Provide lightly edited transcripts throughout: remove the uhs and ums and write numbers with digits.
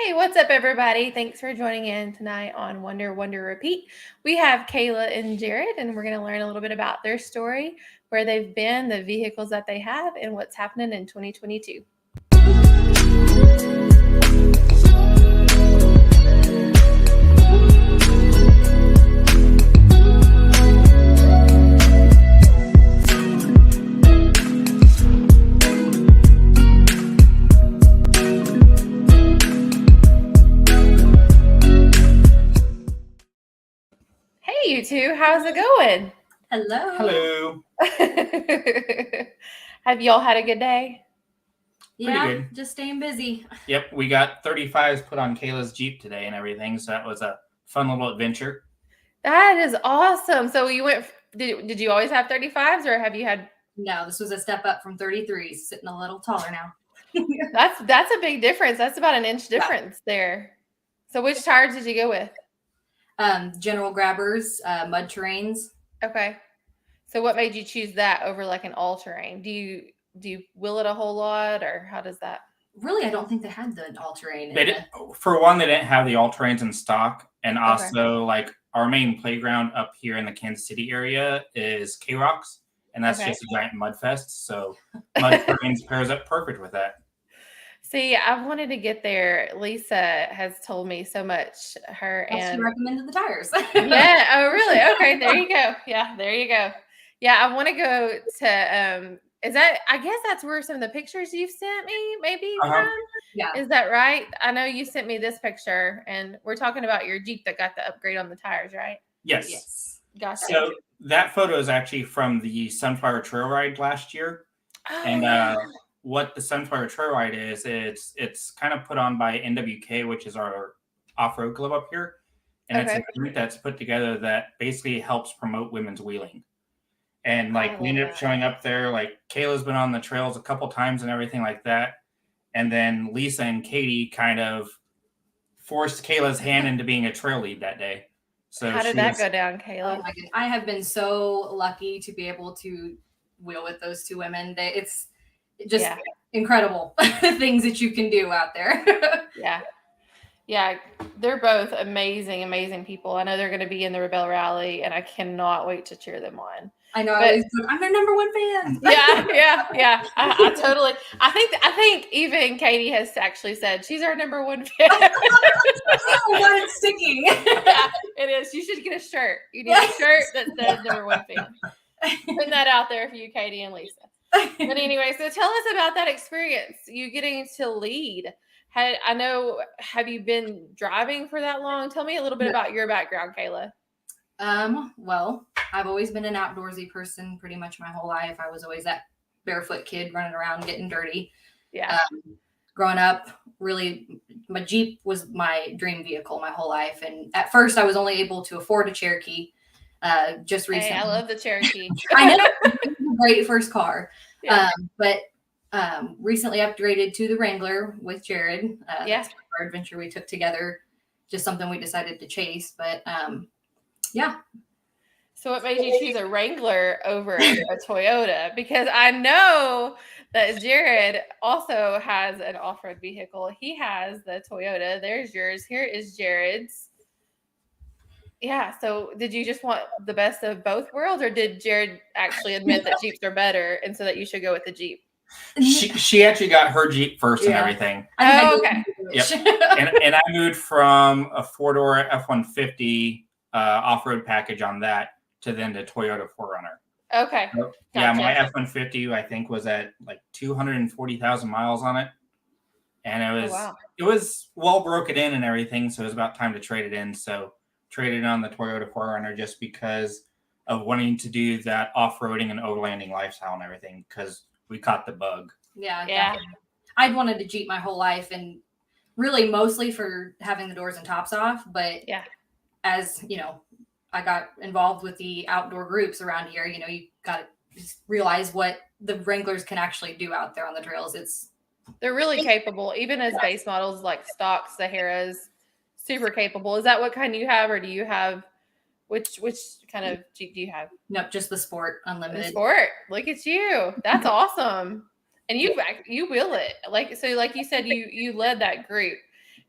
Hey, what's up, everybody? Thanks for joining in tonight on Wonder, Wonder, Repeat. We have Kayla and Jared, and we're going to learn a little bit about their story, where they've been, the vehicles that they have, and what's happening in 2022. Hey, you two, how's it going? Hello. Have y'all had a good day? Yeah, good. Just staying busy. Yep, we got 35s put on Kayla's Jeep today and everything, so that was a fun little adventure. That is awesome. So you went, did you always have 35s or have you had? No, this was a step up from 33s, sitting a little taller now. That's a big difference. That's about an inch difference there. So which tires did you go with? General Grabbers, mud terrains. Okay. So what made you choose that over like an all-terrain? Do you wheel it a whole lot, or how does that? Really, I don't think they had the all-terrain. For one, they didn't have the all-terrains in stock, and also like our main playground up here in the Kansas City area is K-Rocks, and that's just a giant mud fest. So mud terrains pairs up perfect with that. See, I've wanted to get there. Lisa has told me so much. She recommended the tires. Yeah. Oh, really? Okay. There you go. Yeah. There you go. Yeah. I want to go to, I guess that's where some of the pictures you've sent me maybe from? Yeah. Is that right? I know you sent me this picture, and we're talking about your Jeep that got the upgrade on the tires, right? Yes. Gotcha. So that photo is actually from the Sunflower Trail Ride last year. Oh, and what the Sunflower Trail Ride is, it's kind of put on by NWK, which is our off-road club up here. And it's a group that's put together that basically helps promote women's wheeling. And like we ended up showing up there, like Kayla's been on the trails a couple times and everything like that. And then Lisa and Katie kind of forced Kayla's hand into being a trail lead that day. So how did that go down, Kayla? Oh my goodness. I have been so lucky to be able to wheel with those two women. It's just incredible things that you can do out there. Yeah, they're both amazing people. I know they're going to be in the Rebel Rally, and I cannot wait to cheer them on. I know. I'm their number one fan. Yeah. I totally. I think even Katie has actually said she's our number one fan. Oh God, it's sticking. Yeah, it is. You should get a shirt. You need a shirt that says number one fan. Putting that out there for you, Katie and Lisa. But anyway, so tell us about that experience. You getting to lead. Have you been driving for that long? Tell me a little bit about your background, Kayla. Well, I've always been an outdoorsy person pretty much my whole life. I was always that barefoot kid running around getting dirty. Yeah. Growing up, really, my Jeep was my dream vehicle my whole life. And at first I was only able to afford a Cherokee. Just recently. Hey, I love the Cherokee. I know. It's a great first car. Yeah. But recently upgraded to the Wrangler with Jared. That's our adventure we took together. Just something we decided to chase. But yeah. So what made you choose a Wrangler over a Toyota? Because I know that Jared also has an off-road vehicle. He has the Toyota. There's yours. Here is Jared's. Yeah. So did you just want the best of both worlds, or did Jared actually admit that Jeeps are better and so that you should go with the Jeep? She actually got her Jeep first and everything. Oh, okay. Yep. and I moved from a 4-door F-150 off-road package on that to then the Toyota 4Runner. Okay. So, yeah, my F-150 I think was at like 240,000 miles on it, and it was well broken in and everything, so it was about time to trade it in. So traded on the Toyota 4Runner just because of wanting to do that off-roading and overlanding lifestyle and everything, because we caught the bug. Yeah. Definitely. I'd wanted a Jeep my whole life, and really mostly for having the doors and tops off. But as you know, I got involved with the outdoor groups around here. You know, you got to realize what the Wranglers can actually do out there on the trails. They're really capable, even as base models like stock Saharas. Super capable. Is that what kind you have, or do you have which kind of Jeep do you have? Nope, just the Sport Unlimited. The Sport. Look at you. That's awesome. And you will it. Like you said, you led that group.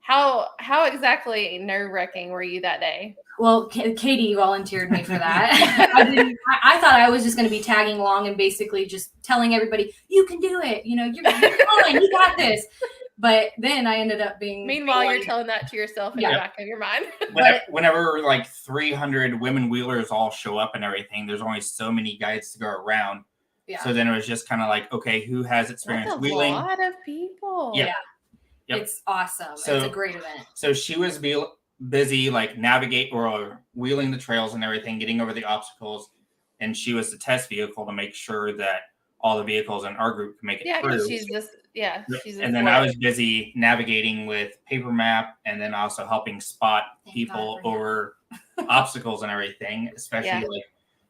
How exactly nerve-wracking were you that day? Well, Katie volunteered me for that. I thought I was just going to be tagging along and basically just telling everybody, you can do it. You know, you're fine. You got this. But then I ended up being. Meanwhile, you're telling that to yourself in the back of your mind. Whenever like 300 women wheelers all show up and everything, there's only so many guides to go around. Yeah. So then it was just kind of like, okay, who has experience wheeling? A lot of people. Yeah. Yep. It's awesome. So, it's a great event. So she was busy like navigate or wheeling the trails and everything, getting over the obstacles, and she was the test vehicle to make sure that all the vehicles in our group could make it through. She's just and then I was busy navigating with paper map and then also helping spot people over obstacles and everything, especially like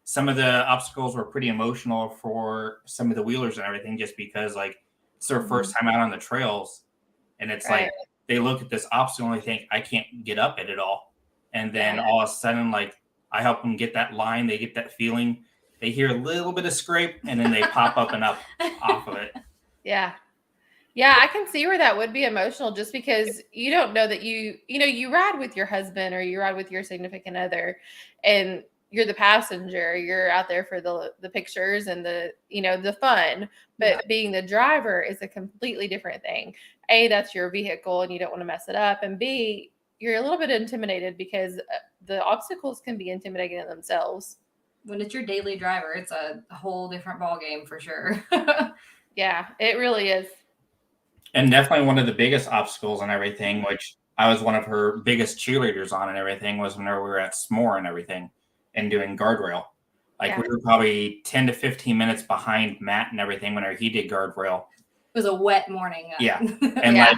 some of the obstacles were pretty emotional for some of the wheelers and everything, just because like it's their first time out on the trails, and it's like they look at this obstacle and they think, I can't get up it at all. And then all of a sudden, like, I help them get that line. They get that feeling. They hear a little bit of scrape, and then they pop up and up off of it. Yeah. Yeah, I can see where that would be emotional, just because you don't know that you ride with your husband or you ride with your significant other, and you're the passenger. You're out there for the pictures and the fun. But being the driver is a completely different thing. A, that's your vehicle and you don't want to mess it up. And B, you're a little bit intimidated because the obstacles can be intimidating in themselves. When it's your daily driver, it's a whole different ballgame for sure. Yeah, it really is. And definitely one of the biggest obstacles and everything, which I was one of her biggest cheerleaders on and everything, was whenever we were at S'more and everything and doing guardrail. Like we were probably 10 to 15 minutes behind Matt and everything whenever he did guardrail. It was a wet morning. Yeah. And like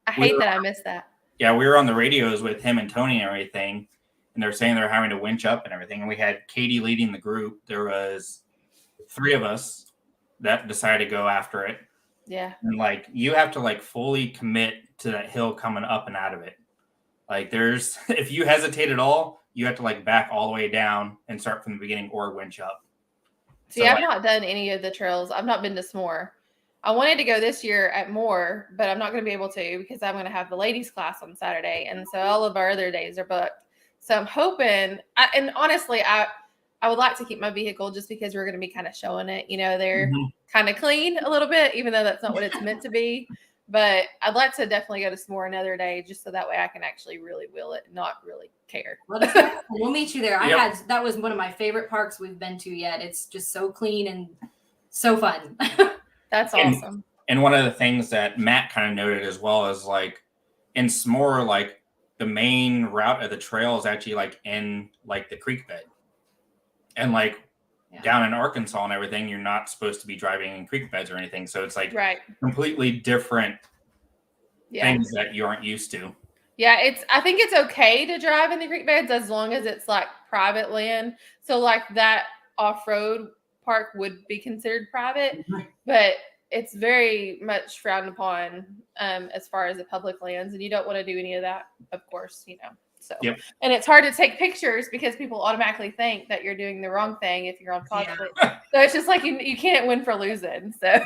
I hate that I missed that. Yeah, we were on the radios with him and Tony and everything, and they're saying they're having to winch up and everything. And we had Katie leading the group. There was 3 of us that decided to go after it. Yeah. And like you have to like fully commit to that hill coming up and out of it. Like if you hesitate at all, you have to like back all the way down and start from the beginning or winch up. See, I've not done any of the trails. I've not been to S'more. I wanted to go this year at Moore, but I'm not going to be able to because I'm going to have the ladies class on Saturday. And so all of our other days are booked. So I'm hoping, and honestly, I would like to keep my vehicle just because we're going to be kind of showing it. They're kind of clean a little bit, even though that's not what it's meant to be. But I'd like to definitely go to S'more another day just so that way I can actually really wheel it and not really care. We'll meet you there. Yep. That was one of my favorite parks we've been to yet. It's just so clean and so fun. That's awesome. And one of the things that Matt kind of noted as well is like in S'more, like the main route of the trail is actually like in like the creek bed. And like down in Arkansas and everything, you're not supposed to be driving in creek beds or anything. So it's like completely different things that you aren't used to. Yeah, I think it's okay to drive in the creek beds as long as it's like private land. So like that off-road park would be considered private, but it's very much frowned upon as far as the public lands, and you don't want to do any of that, of course, So, and it's hard to take pictures because people automatically think that you're doing the wrong thing if you're on public. So it's just like you can't win for losing. So,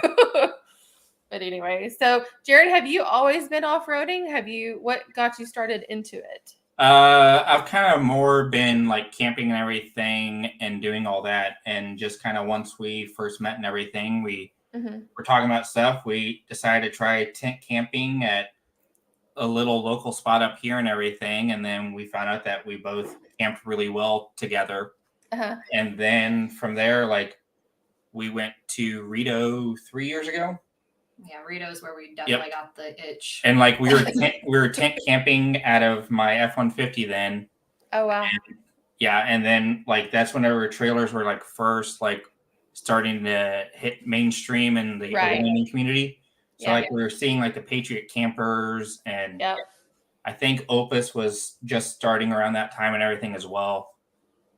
but anyway, so Jared, have you always been off-roading? What got you started into it? I've kind of more been like camping and everything and doing all that. And just kind of once we first met and everything, we were talking about stuff. We decided to try tent camping at a little local spot up here and everything. And then we found out that we both camped really well together. And then from there, like we went to Rito 3 years ago. Yeah, Rito's where we definitely got the itch. And like we were tent camping out of my F-150 then. Oh wow. And then like that's whenever trailers were like first like starting to hit mainstream in the overlanding community. So like we were seeing like the Patriot campers, and I think Opus was just starting around that time and everything as well.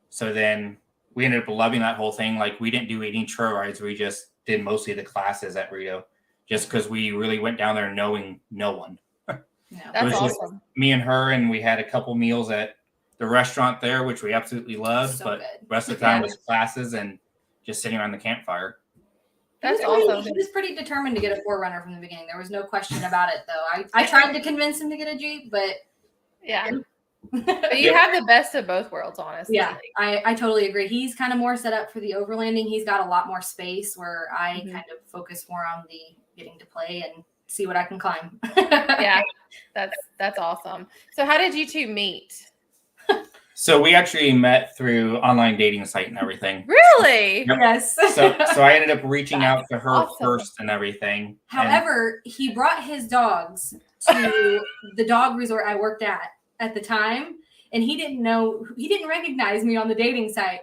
So then we ended up loving that whole thing. Like we didn't do any trail rides. We just did mostly the classes at Rito. Just because we really went down there knowing no one. That's awesome. Me and her, and we had a couple meals at the restaurant there, which we absolutely loved. But the rest of the time was classes and just sitting around the campfire. That's awesome. He was pretty determined to get a 4Runner from the beginning. There was no question about it, though. I tried to convince him to get a Jeep, but yeah. But you have the best of both worlds, honestly. Yeah, I totally agree. He's kind of more set up for the overlanding. He's got a lot more space where I kind of focus more on the getting to play and see what I can climb. Yeah, that's awesome. So how did you two meet? So we actually met through online dating site and everything. Really? Yep. Yes. So I ended up reaching out to her first and everything. However, he brought his dogs to the dog resort I worked at the time, and he didn't recognize me on the dating site.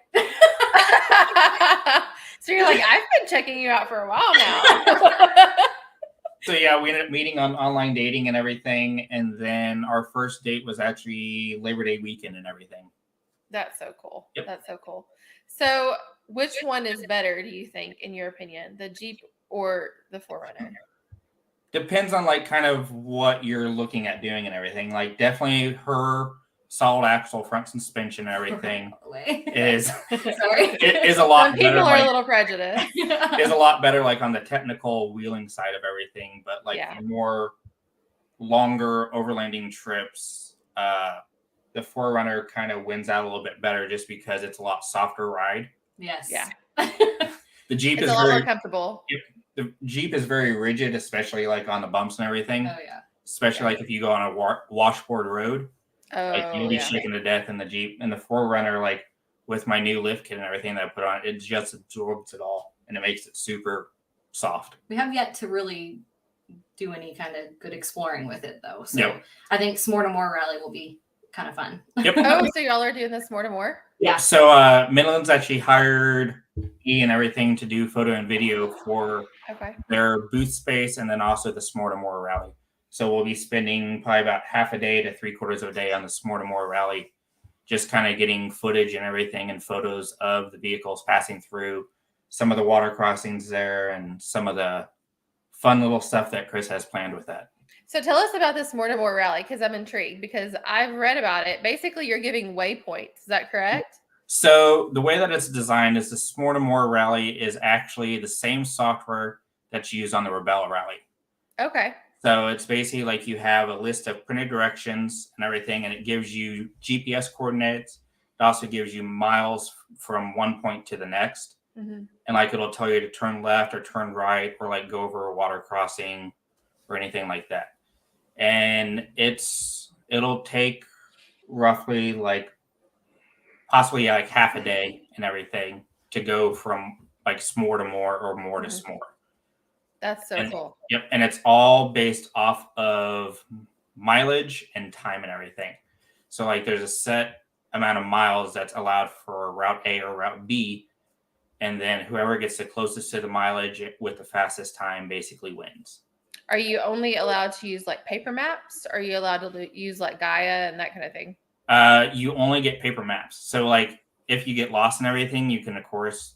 So you're like, I've been checking you out for a while now. So yeah, we ended up meeting on online dating and everything, and then our first date was actually Labor Day weekend and everything. That's so cool. Yep. That's so cool. So which one is better, do you think, in your opinion, the Jeep or the 4Runner? Depends on like kind of what you're looking at doing and everything. Like definitely her solid axle front suspension and everything is a lot Some people better. Are a little prejudiced. Is a lot better like on the technical wheeling side of everything, but like for more longer overlanding trips, the 4Runner kind of wins out a little bit better just because it's a lot softer ride. Yes. Yeah. The Jeep is a lot more comfortable. The Jeep is very rigid, especially like on the bumps and everything. Oh yeah. Especially like if you go on a washboard road. Like you'll be shaken to death in the Jeep. And the 4Runner, like with my new lift kit and everything that I put on, it just absorbs it all and it makes it super soft. We have yet to really do any kind of good exploring with it though. So I think S'more to More rally will be kind of fun. Yep. Oh, so y'all are doing the S'more to More? Yeah. So Midland's actually hired me and everything to do photo and video for their booth space and then also the S'more to More rally. So we'll be spending probably about half a day to 3/4 of a day on the S'more to More rally, just kind of getting footage and everything and photos of the vehicles passing through, some of the water crossings there, and some of the fun little stuff that Chris has planned with that. So tell us about this S'more to More rally, because I'm intrigued, because I've read about it. Basically, you're giving waypoints. Is that correct? So the way that it's designed is the S'more to More rally is actually the same software that's used on the Rebella rally. Okay. So it's basically like you have a list of printed directions and everything, and it gives you GPS coordinates. It also gives you miles from one point to the next. And like it'll tell you to turn left or turn right or like go over a water crossing or anything like that. And it'll take roughly like possibly like half a day and everything to go from like S'more to More or More to S'more. That's so cool. Yep. And it's all based off of mileage and time and everything. So like there's a set amount of miles that's allowed for Route A or Route B. And then whoever gets the closest to the mileage with the fastest time basically wins. Are you only allowed to use like paper maps? Or are you allowed to use like Gaia and that kind of thing? You only get paper maps. So like if you get lost and everything, you can of course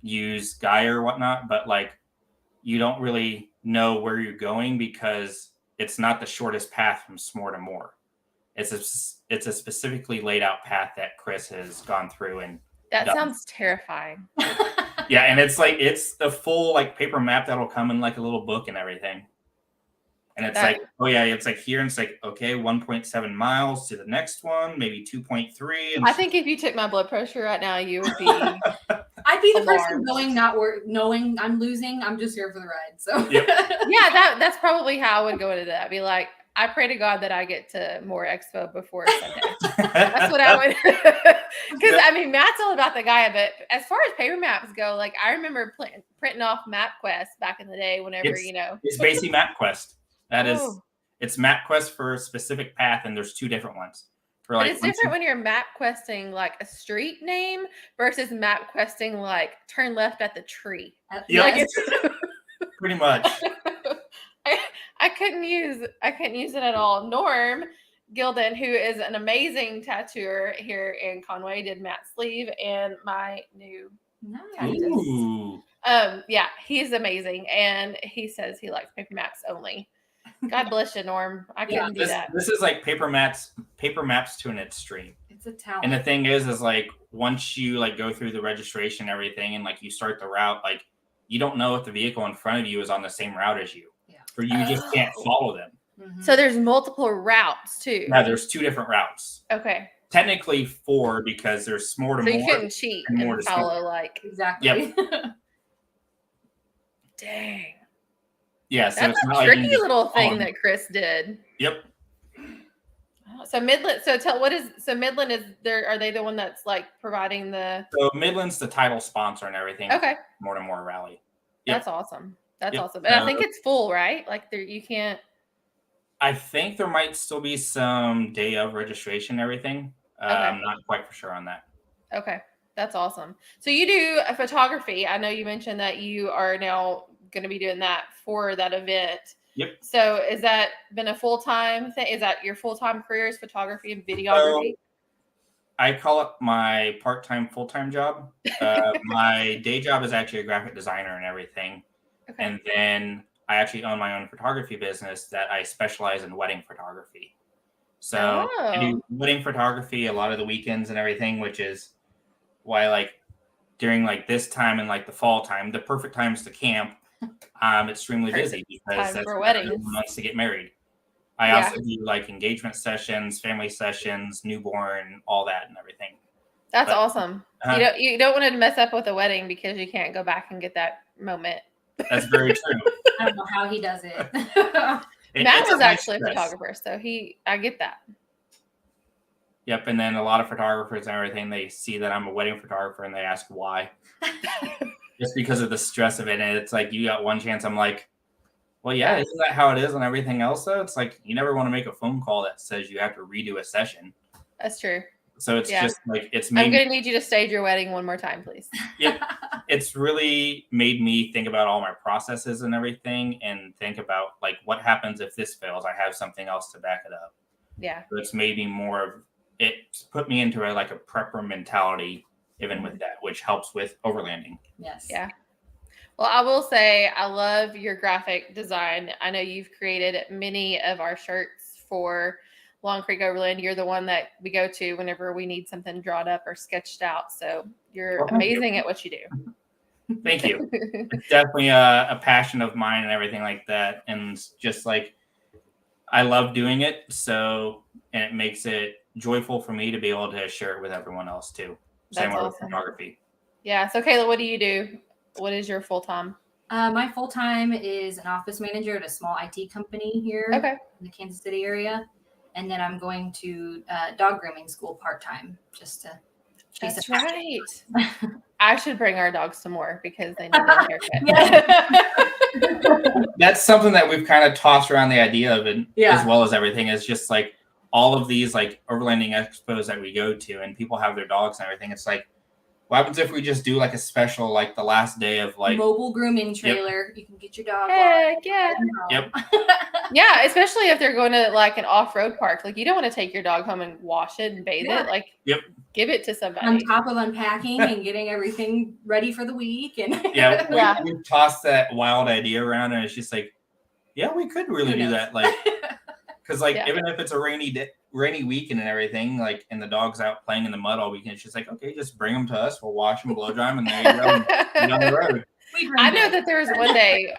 use Gaia or whatnot, but like you don't really know where you're going because it's not the shortest path from S'more to More. It's a specifically laid out path that Chris has gone through and that sounds terrifying. Yeah, and it's like it's a full like paper map that'll come in like a little book and everything. And it's like, oh yeah, it's like here and it's like, okay, 1.7 miles to the next one, maybe 2.3. I think if you took my blood pressure right now, you would be I'd be the person going, knowing I'm losing. I'm just here for the ride. So yeah, that's probably how I would go into that. I'd be like, I pray to God that I get to More Expo before Sunday. That's what I would. Because I mean, Matt's all about the Gaia, but as far as paper maps go, like I remember printing off MapQuest back in the day. Whenever it's basically MapQuest. That is, it's MapQuest for a specific path, and there's two different ones. For like, but it's different when you're map questing like a street name versus map questing like turn left at the tree. Yeah, like pretty much. I couldn't use it at all. Norm Gilden, who is an amazing tattooer here in Conway, did Matt's sleeve and my new tattoo. Yeah, he's amazing, and he says he likes paper maps only. God bless you, Norm. I couldn't do that. This is like paper maps to an extreme. It's a talent. And the thing is like once you like go through the registration and everything and like you start the route, like you don't know if the vehicle in front of you is on the same route as you, or you just can't follow them. So there's multiple routes too. Yeah, there's 2 different routes. Okay. Technically 4 because there's more to more. So you couldn't cheat and follow like exactly. Yep. Dang. Yeah, so that's it's a not tricky like you little thing that Chris did. Yep. So Midland. So Midland is there? Are they the one that's like providing the? So Midland's the title sponsor and everything. Okay. More to more rally. Yep. That's awesome. That's awesome. And I think it's full, right? Like there, you can't. I think there might still be some day of registration and everything. I'm not quite for sure on that. Okay. That's awesome. So you do a photography. I know you mentioned that you are now going to be doing that for that event. Yep. So is that been a full-time thing? Is that your full-time career is photography and videography? So, I call it my part-time, full-time job. My day job is actually a graphic designer and everything. Okay. And then I actually own my own photography business that I specialize in wedding photography. So I do wedding photography a lot of the weekends and everything, which is why like during like this time and like the fall time, the perfect times to camp, I'm extremely busy because that's when everyone wants to get married. I also do like engagement sessions, family sessions, newborn, all that and everything. That's awesome. You don't want to mess up with a wedding because you can't go back and get that moment. That's very true. I don't know how he does it. Matt was actually a photographer, so I get that. Yep, and then a lot of photographers and everything, they see that I'm a wedding photographer and they ask why. Just because of the stress of it. And it's like, you got one chance. I'm like, well, yeah, isn't that how it is on everything else, though? It's like, you never want to make a phone call that says you have to redo a session. That's true. So it's just like, I'm going to need you to stage your wedding one more time, please. Yep. It's really made me think about all my processes and everything and think about like, what happens if this fails? I have something else to back it up. Yeah. So it's made me more of, it's put me into a prepper mentality, even with that, which helps with overlanding. Yes. Yeah. Well, I will say I love your graphic design. I know you've created many of our shirts for Long Creek Overland. You're the one that we go to whenever we need something drawn up or sketched out. So you're amazing at what you do. Thank you. It's definitely a passion of mine and everything like that. And just like, I love doing it. So, and it makes it joyful for me to be able to share it with everyone else too. Same with photography. Yeah. So Kayla, what do you do? What is your full-time? My full-time is an office manager at a small IT company here in the Kansas City area. And then I'm going to dog grooming school part-time just to chase That's right. I should bring our dogs some more because they need their haircut. That's something that we've kind of tossed around the idea of it, as well as everything, is just like all of these like overlanding expos that we go to and people have their dogs and everything. It's like, what happens if we just do like a special, like the last day of like mobile grooming trailer? You can get your dog. Heck yeah. Yep. Yeah, especially if they're going to like an off-road park. Like you don't want to take your dog home and wash it and bathe it. Like give it to somebody. On top of unpacking and getting everything ready for the week. And we tossed that wild idea around and it's just like, yeah, we could really do that. Like, because like even if it's a rainy weekend and everything, like, and the dog's out playing in the mud all weekend, it's just like, okay, just bring them to us. We'll wash them, blow dry them, and there you go. And down the road. I know that there was one day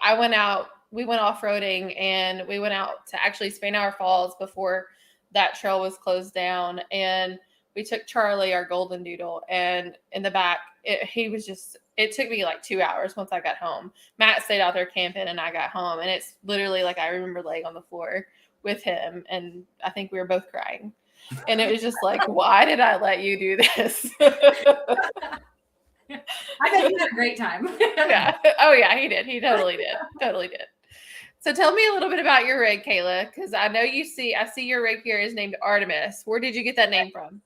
we went off-roading and we went out to actually Spanier Falls before that trail was closed down. And we took Charlie, our golden doodle, and in the back, it took me like 2 hours once I got home. Matt stayed out there camping and I got home. And it's literally like, I remember laying on the floor with him and I think we were both crying. And it was just like, why did I let you do this? I bet you had a great time. Yeah. Oh yeah, he did. He totally did. Totally did. So tell me a little bit about your rig, Kayla, because I know I see your rig here is named Artemis. Where did you get that name from?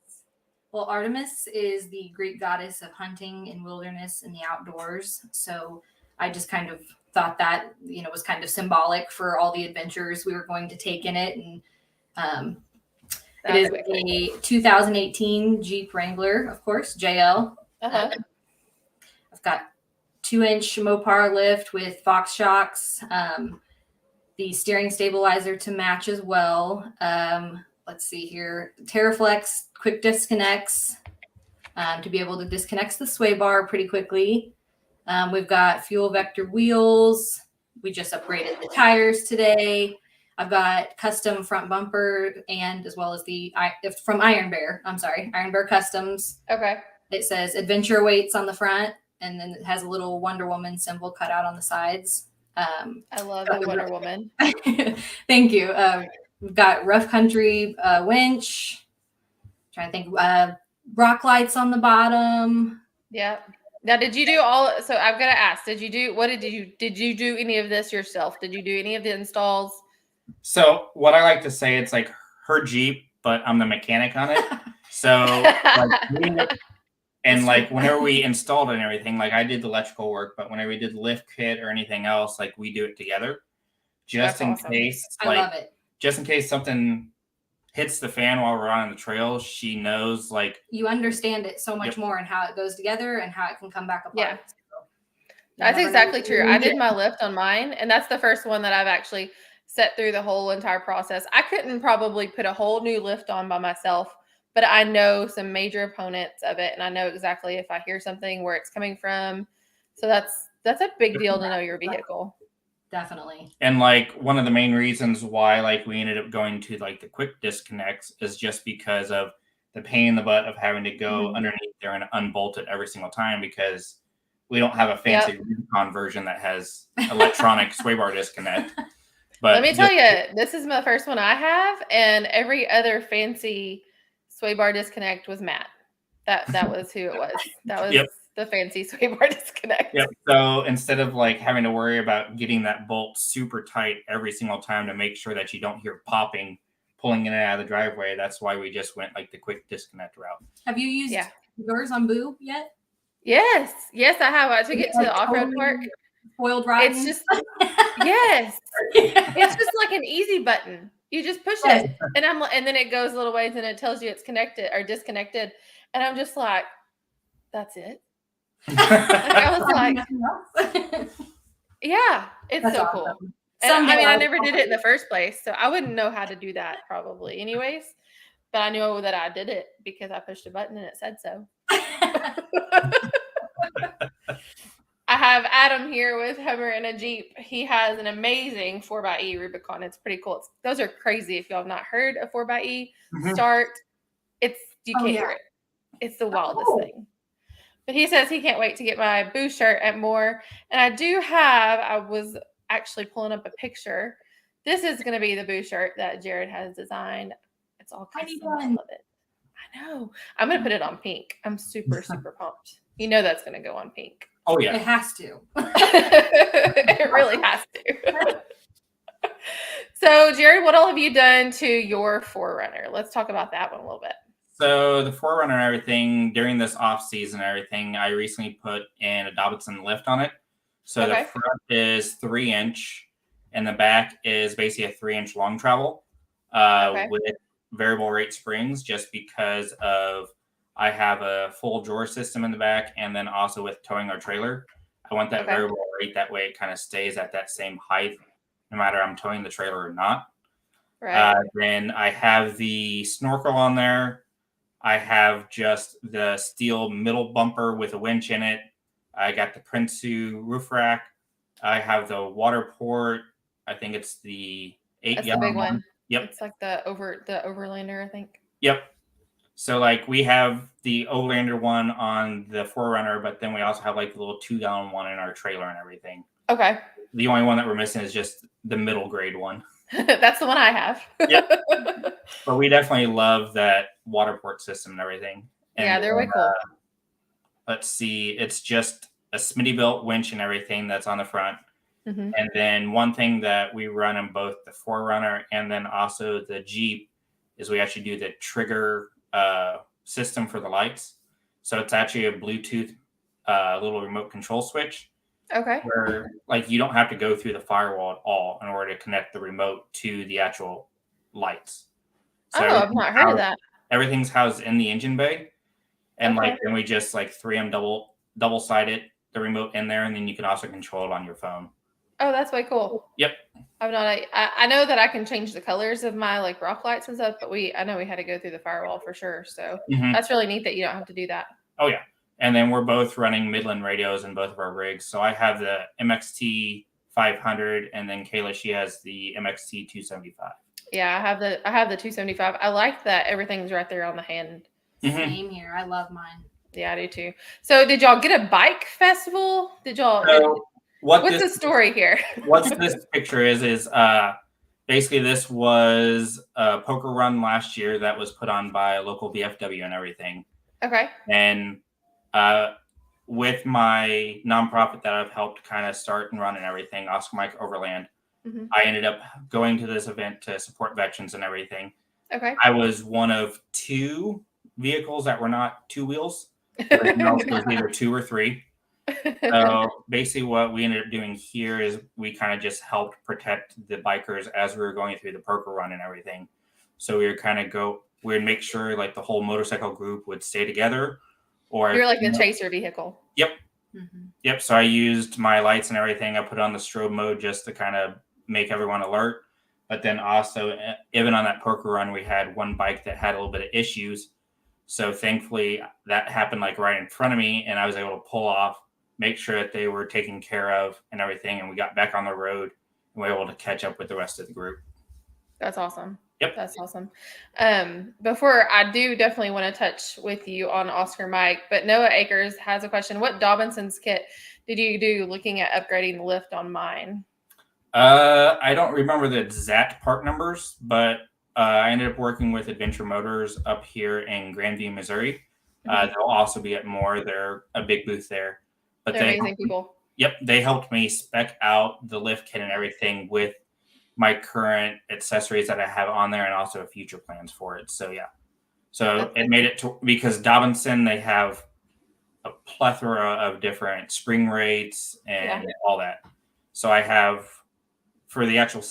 Well, Artemis is the Greek goddess of hunting and wilderness and the outdoors. So I just kind of thought that, was kind of symbolic for all the adventures we were going to take in it. And it is a 2018 Jeep Wrangler, of course, JL. I've got 2-inch Mopar lift with Fox shocks, the steering stabilizer to match as well. Let's see here, TerraFlex quick disconnects to be able to disconnect the sway bar pretty quickly. We've got fuel vector wheels. We just upgraded the tires today. I've got custom front bumper and as well as from Iron Bear. I'm sorry, Iron Bear Customs. Okay. It says adventure weights on the front, and then it has a little Wonder Woman symbol cut out on the sides. I love the Wonder Woman. Thank you. We've got rough country winch. Trying to think. Rock lights on the bottom. Yeah. Now, did you do all? So I've got to ask. Did you do any of this yourself? Did you do any of the installs? So what I like to say, it's like her Jeep, but I'm the mechanic on it. So like whenever we installed it and everything, like I did the electrical work, but whenever we did the lift kit or anything else, like we do it together, just in case. I love it. Just in case something hits the fan while we're on the trail, she knows, like, you understand it so much more and how it goes together and how it can come back apart. Yeah. That's exactly true. I did my lift on mine, and that's the first one that I've actually set through the whole entire process. I couldn't probably put a whole new lift on by myself, but I know some major opponents of it, and I know exactly if I hear something where it's coming from. So that's a big deal to know your vehicle. Definitely. And like one of the main reasons why like we ended up going to like the quick disconnects is just because of the pain in the butt of having to go underneath there and unbolt it every single time, because we don't have a fancy Rubicon version that has electronic sway bar disconnect. But let me tell you, this is my first one I have, and every other fancy sway bar disconnect was Matt. That was who it was. That was the fancy sway bar disconnect. Yep. So instead of like having to worry about getting that bolt super tight every single time to make sure that you don't hear popping, pulling it out of the driveway, that's why we just went like the quick disconnect route. Have you used yours on Boo yet? Yes, I have. I took it to the off-road park. Foiled rotten. It's just it's just like an easy button. You just push it, and then it goes a little ways, and it tells you it's connected or disconnected, and I'm just like, that's it. Like, I was like, yeah, it's that's so awesome. Cool. And I mean, I never did it in the first place, so I wouldn't know how to do that probably anyways. But I know that I did it because I pushed a button and it said so. I have Adam here with Hummer and a Jeep. He has an amazing 4xe Rubicon. It's pretty cool. Those are crazy. If y'all have not heard a 4xe start, you can't hear it. It's the wildest thing. But he says he can't wait to get my Boo shirt at Moore. And I was actually pulling up a picture. This is going to be the Boo shirt that Jared has designed. It's all custom. I love it. I know. I'm going to put it on pink. I'm super, super pumped. You know that's going to go on pink. Oh, yeah. It has to. It really has to. So, Jared, what all have you done to your 4Runner? Let's talk about that one a little bit. So the 4Runner and everything, during this off season and everything, I recently put in a Dobson lift on it. So the front is 3-inch and the back is basically a 3-inch long travel with variable rate springs, just because of I have a full drawer system in the back, and then also with towing our trailer, I want that variable rate. That way it kind of stays at that same height, no matter I'm towing the trailer or not. Right. Then I have the snorkel on there. I have just the steel middle bumper with a winch in it. I got the Prinsu roof rack. I have the water port. I think it's the 8-gallon the big one. Yep. It's like the Overlander, I think. Yep. So like we have the Overlander one on the 4Runner, but then we also have like the little 2-gallon one in our trailer and everything. Okay. The only one that we're missing is just the middle grade one. That's the one I have. Yep. But we definitely love that water port system and everything. And they're way cool. Let's see. It's just a Smitty-built winch and everything that's on the front. Mm-hmm. And then one thing that we run in both the 4Runner and then also the Jeep is we actually do the trigger system for the lights. So it's actually a Bluetooth little remote control switch. Okay. Where like you don't have to go through the firewall at all in order to connect the remote to the actual lights. So I've not heard of that. Everything's housed in the engine bay, and like then we just like 3M double sided the remote in there, and then you can also control it on your phone. Oh, that's way cool. Yep. I know that I can change the colors of my like rock lights and stuff, but I know we had to go through the firewall for sure. So that's really neat that you don't have to do that. Oh yeah. And then we're both running Midland radios in both of our rigs. So I have the MXT 500, and then Kayla, she has the MXT 275. Yeah, I have the 275. I like that everything's right there on the hand. Same here. I love mine. Yeah, I do too. So did y'all get a bike festival? Did y'all? So what's the story here? What this picture is basically this was a poker run last year that was put on by a local VFW and everything. Okay. And with my nonprofit that I've helped kind of start and run and everything, Oscar Mike Overland, I ended up going to this event to support veterans and everything. Okay. I was one of 2 vehicles that were not 2 wheels. Everything else was either 2 or 3. So basically what we ended up doing here is we kind of just helped protect the bikers as we were going through the poker run and everything. So we would make sure like the whole motorcycle group would stay together. Or you're like the chaser vehicle. Yep. Yep. So I used my lights and everything. I put on the strobe mode just to kind of make everyone alert. But then also, even on that poker run, we had one bike that had a little bit of issues. So thankfully that happened like right in front of me, and I was able to pull off, make sure that they were taken care of and everything. And we got back on the road and we were able to catch up with the rest of the group. That's awesome. Yep. That's awesome. Before I do definitely want to touch with you on Oscar Mike, but Noah Akers has a question. What Dobinson's kit did you do looking at upgrading the lift on mine? I don't remember the exact part numbers, but I ended up working with Adventure Motors up here in Grandview, Missouri. They'll also be at Moore. They're a big booth there. But they're amazing people. Yep. They helped me spec out the lift kit and everything with my current accessories that I have on there and also future plans for it. So, yeah. So it made it to, because Dobinson, they have a plethora of different spring rates and all that. So I have, for the actual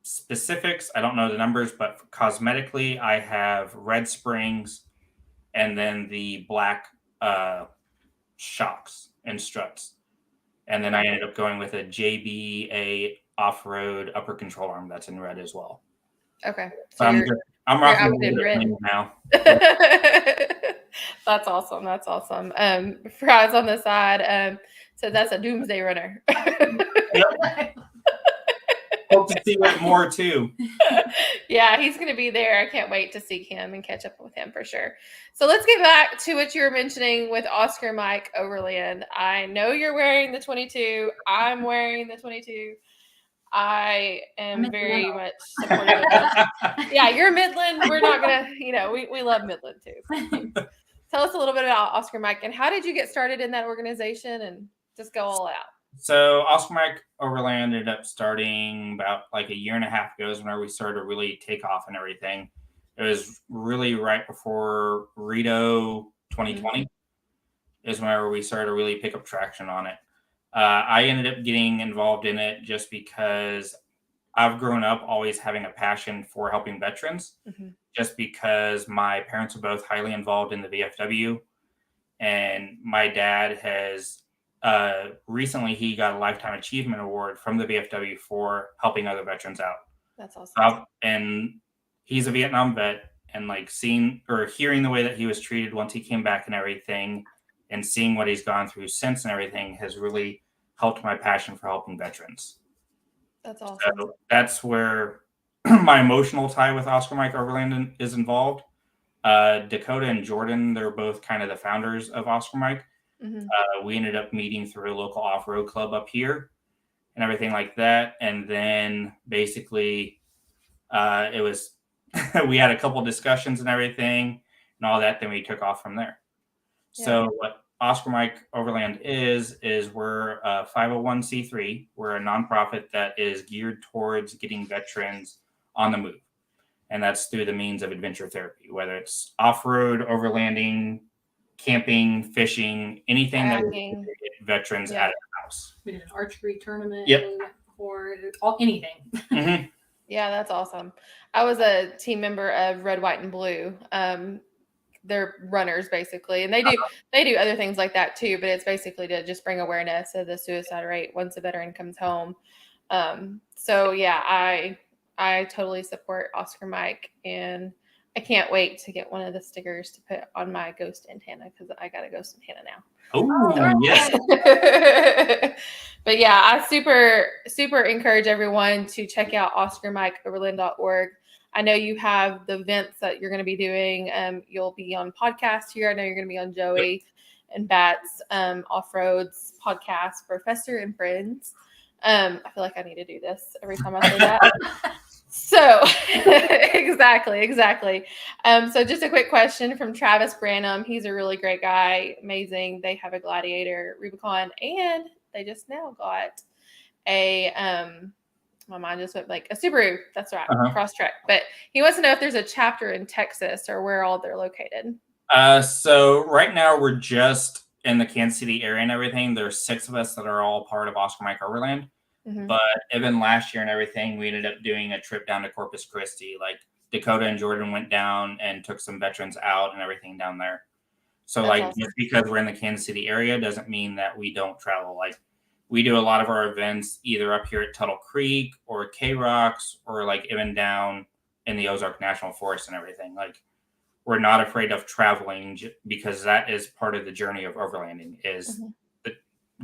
specifics, I don't know the numbers, but cosmetically, I have red springs and then the black shocks and struts. And then I ended up going with a JBA off-road upper control arm that's in red as well. Okay. So I'm rocking the red now. That's awesome. That's awesome. Fries on the side. So that's a doomsday runner. Yep. Hope to see it more too. Yeah, he's going to be there. I can't wait to see him and catch up with him for sure. So let's get back to what you were mentioning with Oscar Mike Overland. I know you're wearing the 22. I'm wearing the 22. I am very much supportive of that. Yeah, you're Midland. We're not going to, we love Midland too. Tell us a little bit about Oscar Mike and how did you get started in that organization and just go all out? So Oscar Mike Overland ended up starting about like a year and a half ago is whenever we started to really take off and everything. It was really right before Rito 2020 is whenever we started to really pick up traction on it. I ended up getting involved in it just because I've grown up always having a passion for helping veterans, just because my parents are both highly involved in the VFW. And my dad has recently, he got a Lifetime Achievement Award from the VFW for helping other veterans out. That's awesome. And he's a Vietnam vet, and like seeing or hearing the way that he was treated once he came back and everything, and seeing what he's gone through since and everything has really helped my passion for helping veterans. That's awesome. So that's where my emotional tie with Oscar Mike Overland is involved. Dakota and Jordan, they're both kind of the founders of Oscar Mike. We ended up meeting through a local off-road club up here and everything like that. And then basically it was, we had a couple discussions and everything and all that. Then we took off from there. Yeah. So what Oscar Mike Overland is we're a 501c3. We're a nonprofit that is geared towards getting veterans on the move. And that's through the means of adventure therapy, whether it's off-road, overlanding, camping, fishing, anything that would get veterans out of the house. We did an archery tournament. Yep. Or anything. Yeah, that's awesome. I was a team member of Red, White, and Blue. They're runners basically, and they do other things like that too. But it's basically to just bring awareness of the suicide rate once a veteran comes home. So yeah, I totally support Oscar Mike, and I can't wait to get one of the stickers to put on my ghost antenna because I got a ghost antenna now. Oh, yes. But yeah, I super encourage everyone to check out OscarMikeOverland.org. I know you have the events that you're going to be doing. You'll be on podcast here. I know you're going to be on Joey and Bat's Off-Roads podcast, Professor and Friends. I feel like I need to do this every time I say that. So exactly. So just a quick question from Travis Branham. He's a really great guy. Amazing. They have a Gladiator Rubicon, and they just now got a my mind just went like a Subaru. That's right. Crosstrek. But he wants to know if there's a chapter in Texas or where all they're located. So right now we're just in the Kansas City area and everything. There's 6 of us that are all part of Oscar Mike Overland. But even last year and everything, we ended up doing a trip down to Corpus Christi. Like Dakota and Jordan went down and took some veterans out and everything down there. So that's awesome. Just because we're in the Kansas City area doesn't mean that we don't travel. Like we do a lot of our events either up here at Tuttle Creek or K-Rocks or like even down in the Ozark National Forest and everything. Like we're not afraid of traveling because that is part of the journey of overlanding is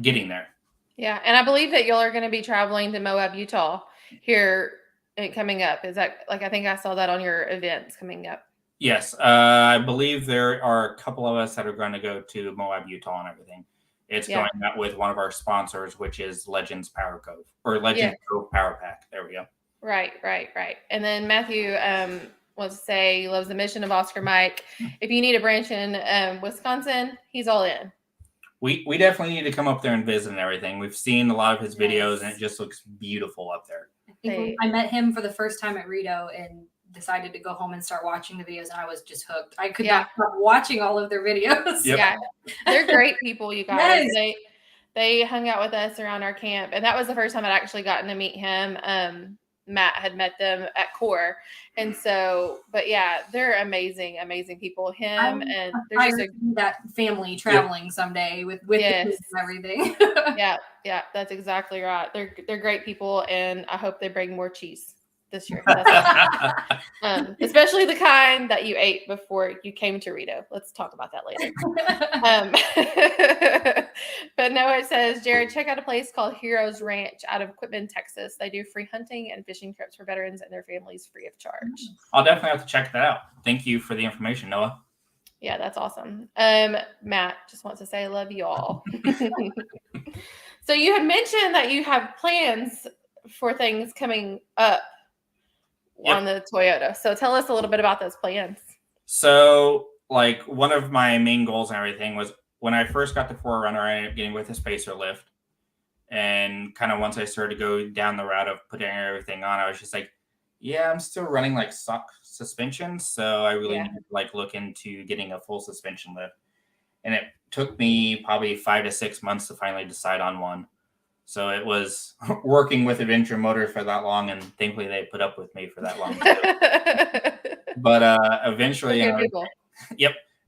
getting there. Yeah, and I believe that y'all are going to be traveling to Moab, Utah here coming up. Is that I think I saw that on your events coming up? Yes, I believe there are a couple of us that are going to go to Moab, Utah and everything. It's going out with one of our sponsors, which is Legends Power Cove or Legends Cove Power Pack. There we go. Right. And then Matthew wants to say he loves the mission of Oscar Mike. If you need a branch in Wisconsin, he's all in. We definitely need to come up there and visit and everything. We've seen a lot of his videos and it just looks beautiful up there. I met him for the first time at Rito and decided to go home and start watching the videos, and I was just hooked. I could not stop watching all of their videos. Yep. Yeah, they're great people, you guys. They hung out with us around our camp, and that was the first time I'd actually gotten to meet him. Matt had met them at Core, and so, but yeah, they're amazing people. Him and they're just that family traveling someday with and everything. yeah, that's exactly right. They're great people, and I hope they bring more cheese this year. Especially the kind that you ate before you came to Rito. Let's talk about that later. But no, it says, Jared, check out a place called Heroes Ranch out of Quitman, Texas. They do free hunting and fishing trips for veterans and their families free of charge. I'll definitely have to check that out. Thank you for the information, Noah. Yeah, that's awesome. Matt just wants to say I love you all. So you had mentioned that you have plans for things coming up on the Toyota. So tell us a little bit about those plans. So like one of my main goals and everything was when I first got the 4Runner, I ended up getting with a spacer lift. And kind of once I started to go down the route of putting everything on, I was just like, yeah, I'm still running like stock suspension. So I really need to like look into getting a full suspension lift. And it took me probably 5 to 6 months to finally decide on one. So it was working with Adventure Motors for that long, and thankfully they put up with me for that long. But eventually,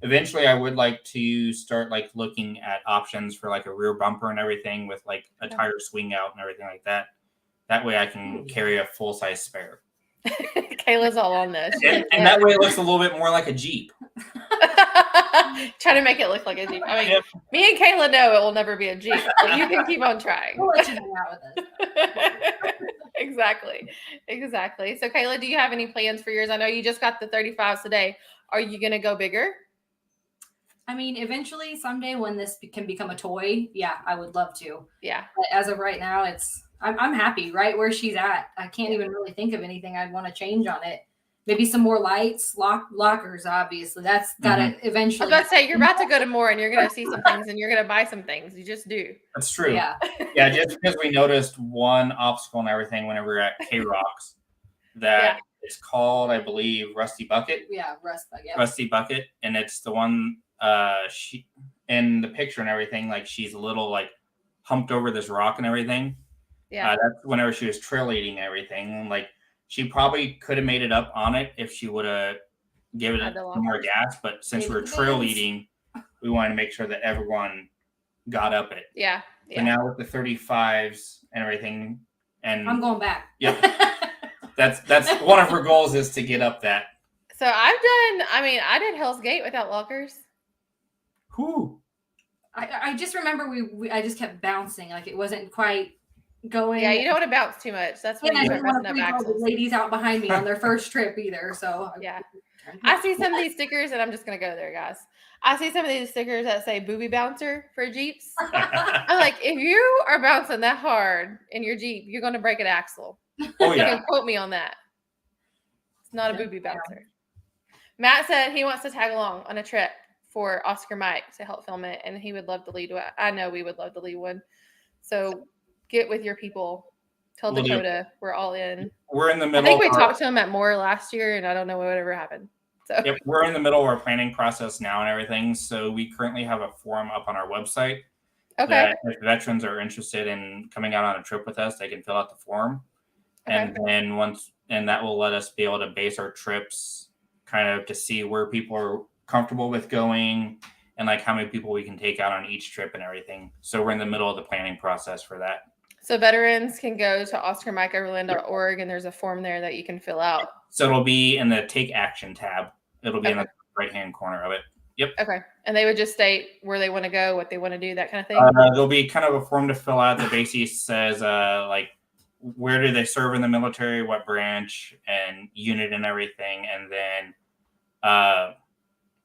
eventually I would like to start like looking at options for like a rear bumper and everything with like a tire swing out and everything like that. That way I can carry a full size spare. Kayla's all on this. And that way it looks a little bit more like a Jeep. Try to make it look like a Jeep. I mean, me and Kayla know it will never be a Jeep, so you can keep on trying. We'll let you hang out with us. Exactly. So, Kayla, do you have any plans for yours? I know you just got the 35s today. Are you going to go bigger? I mean, eventually, someday when this can become a toy, I would love to. Yeah. But as of right now, I'm happy right where she's at. I can't even really think of anything I'd want to change on it. Maybe some more lights, lockers, obviously. That's got to eventually. I was about to say, you're about to go to more and you're going to see some things and you're going to buy some things. You just do. That's true. Yeah. Yeah, just because we noticed one obstacle and everything whenever we were at K-Rocks that it's called, I believe, Rusty Bucket. Yeah, Bucket. Rusty Bucket. And it's the one she in the picture and everything, like she's a little like humped over this rock and everything. Yeah. That's whenever she was trail eating everything. Like, she probably could have made it up on it if she would have given it more gas. But since we're trail eating, we wanted to make sure that everyone got up it. Yeah. So now with the 35s and everything, and I'm going back. Yep. That's one of her goals is to get up that. So I did Hell's Gate without lockers. Who? I just remember I just kept bouncing, like it wasn't quite going. Yeah, you don't want to bounce too much. That's when you start messing up axles. The ladies out behind me on their first trip either. So yeah, I see some of these stickers, and I'm just gonna go there, guys. I see some of these stickers that say "booby bouncer" for Jeeps. I'm like, if you are bouncing that hard in your Jeep, you're gonna break an axle. Oh yeah, you can quote me on that. It's not a booby bouncer. Matt said he wants to tag along on a trip for Oscar Mike to help film it, and he would love to lead one. I know we would love to lead one. So get with your people. Tell Dakota we're all in. We're in the middle. I think we talked to him at Moore last year, and I don't know whatever happened. So yep, we're in the middle of our planning process now and everything. So we currently have a form up on our website. Okay. That if veterans are interested in coming out on a trip with us, they can fill out the form. Okay. And then that will let us be able to base our trips kind of to see where people are comfortable with going and like how many people we can take out on each trip and everything. So we're in the middle of the planning process for that. So veterans can go to OscarMikeOverland.org and there's a form there that you can fill out. So it'll be in the Take Action tab. It'll be in the right-hand corner of it. Yep. Okay. And they would just state where they want to go, what they want to do, that kind of thing? There'll be kind of a form to fill out that basically says like where do they serve in the military, what branch and unit and everything. And then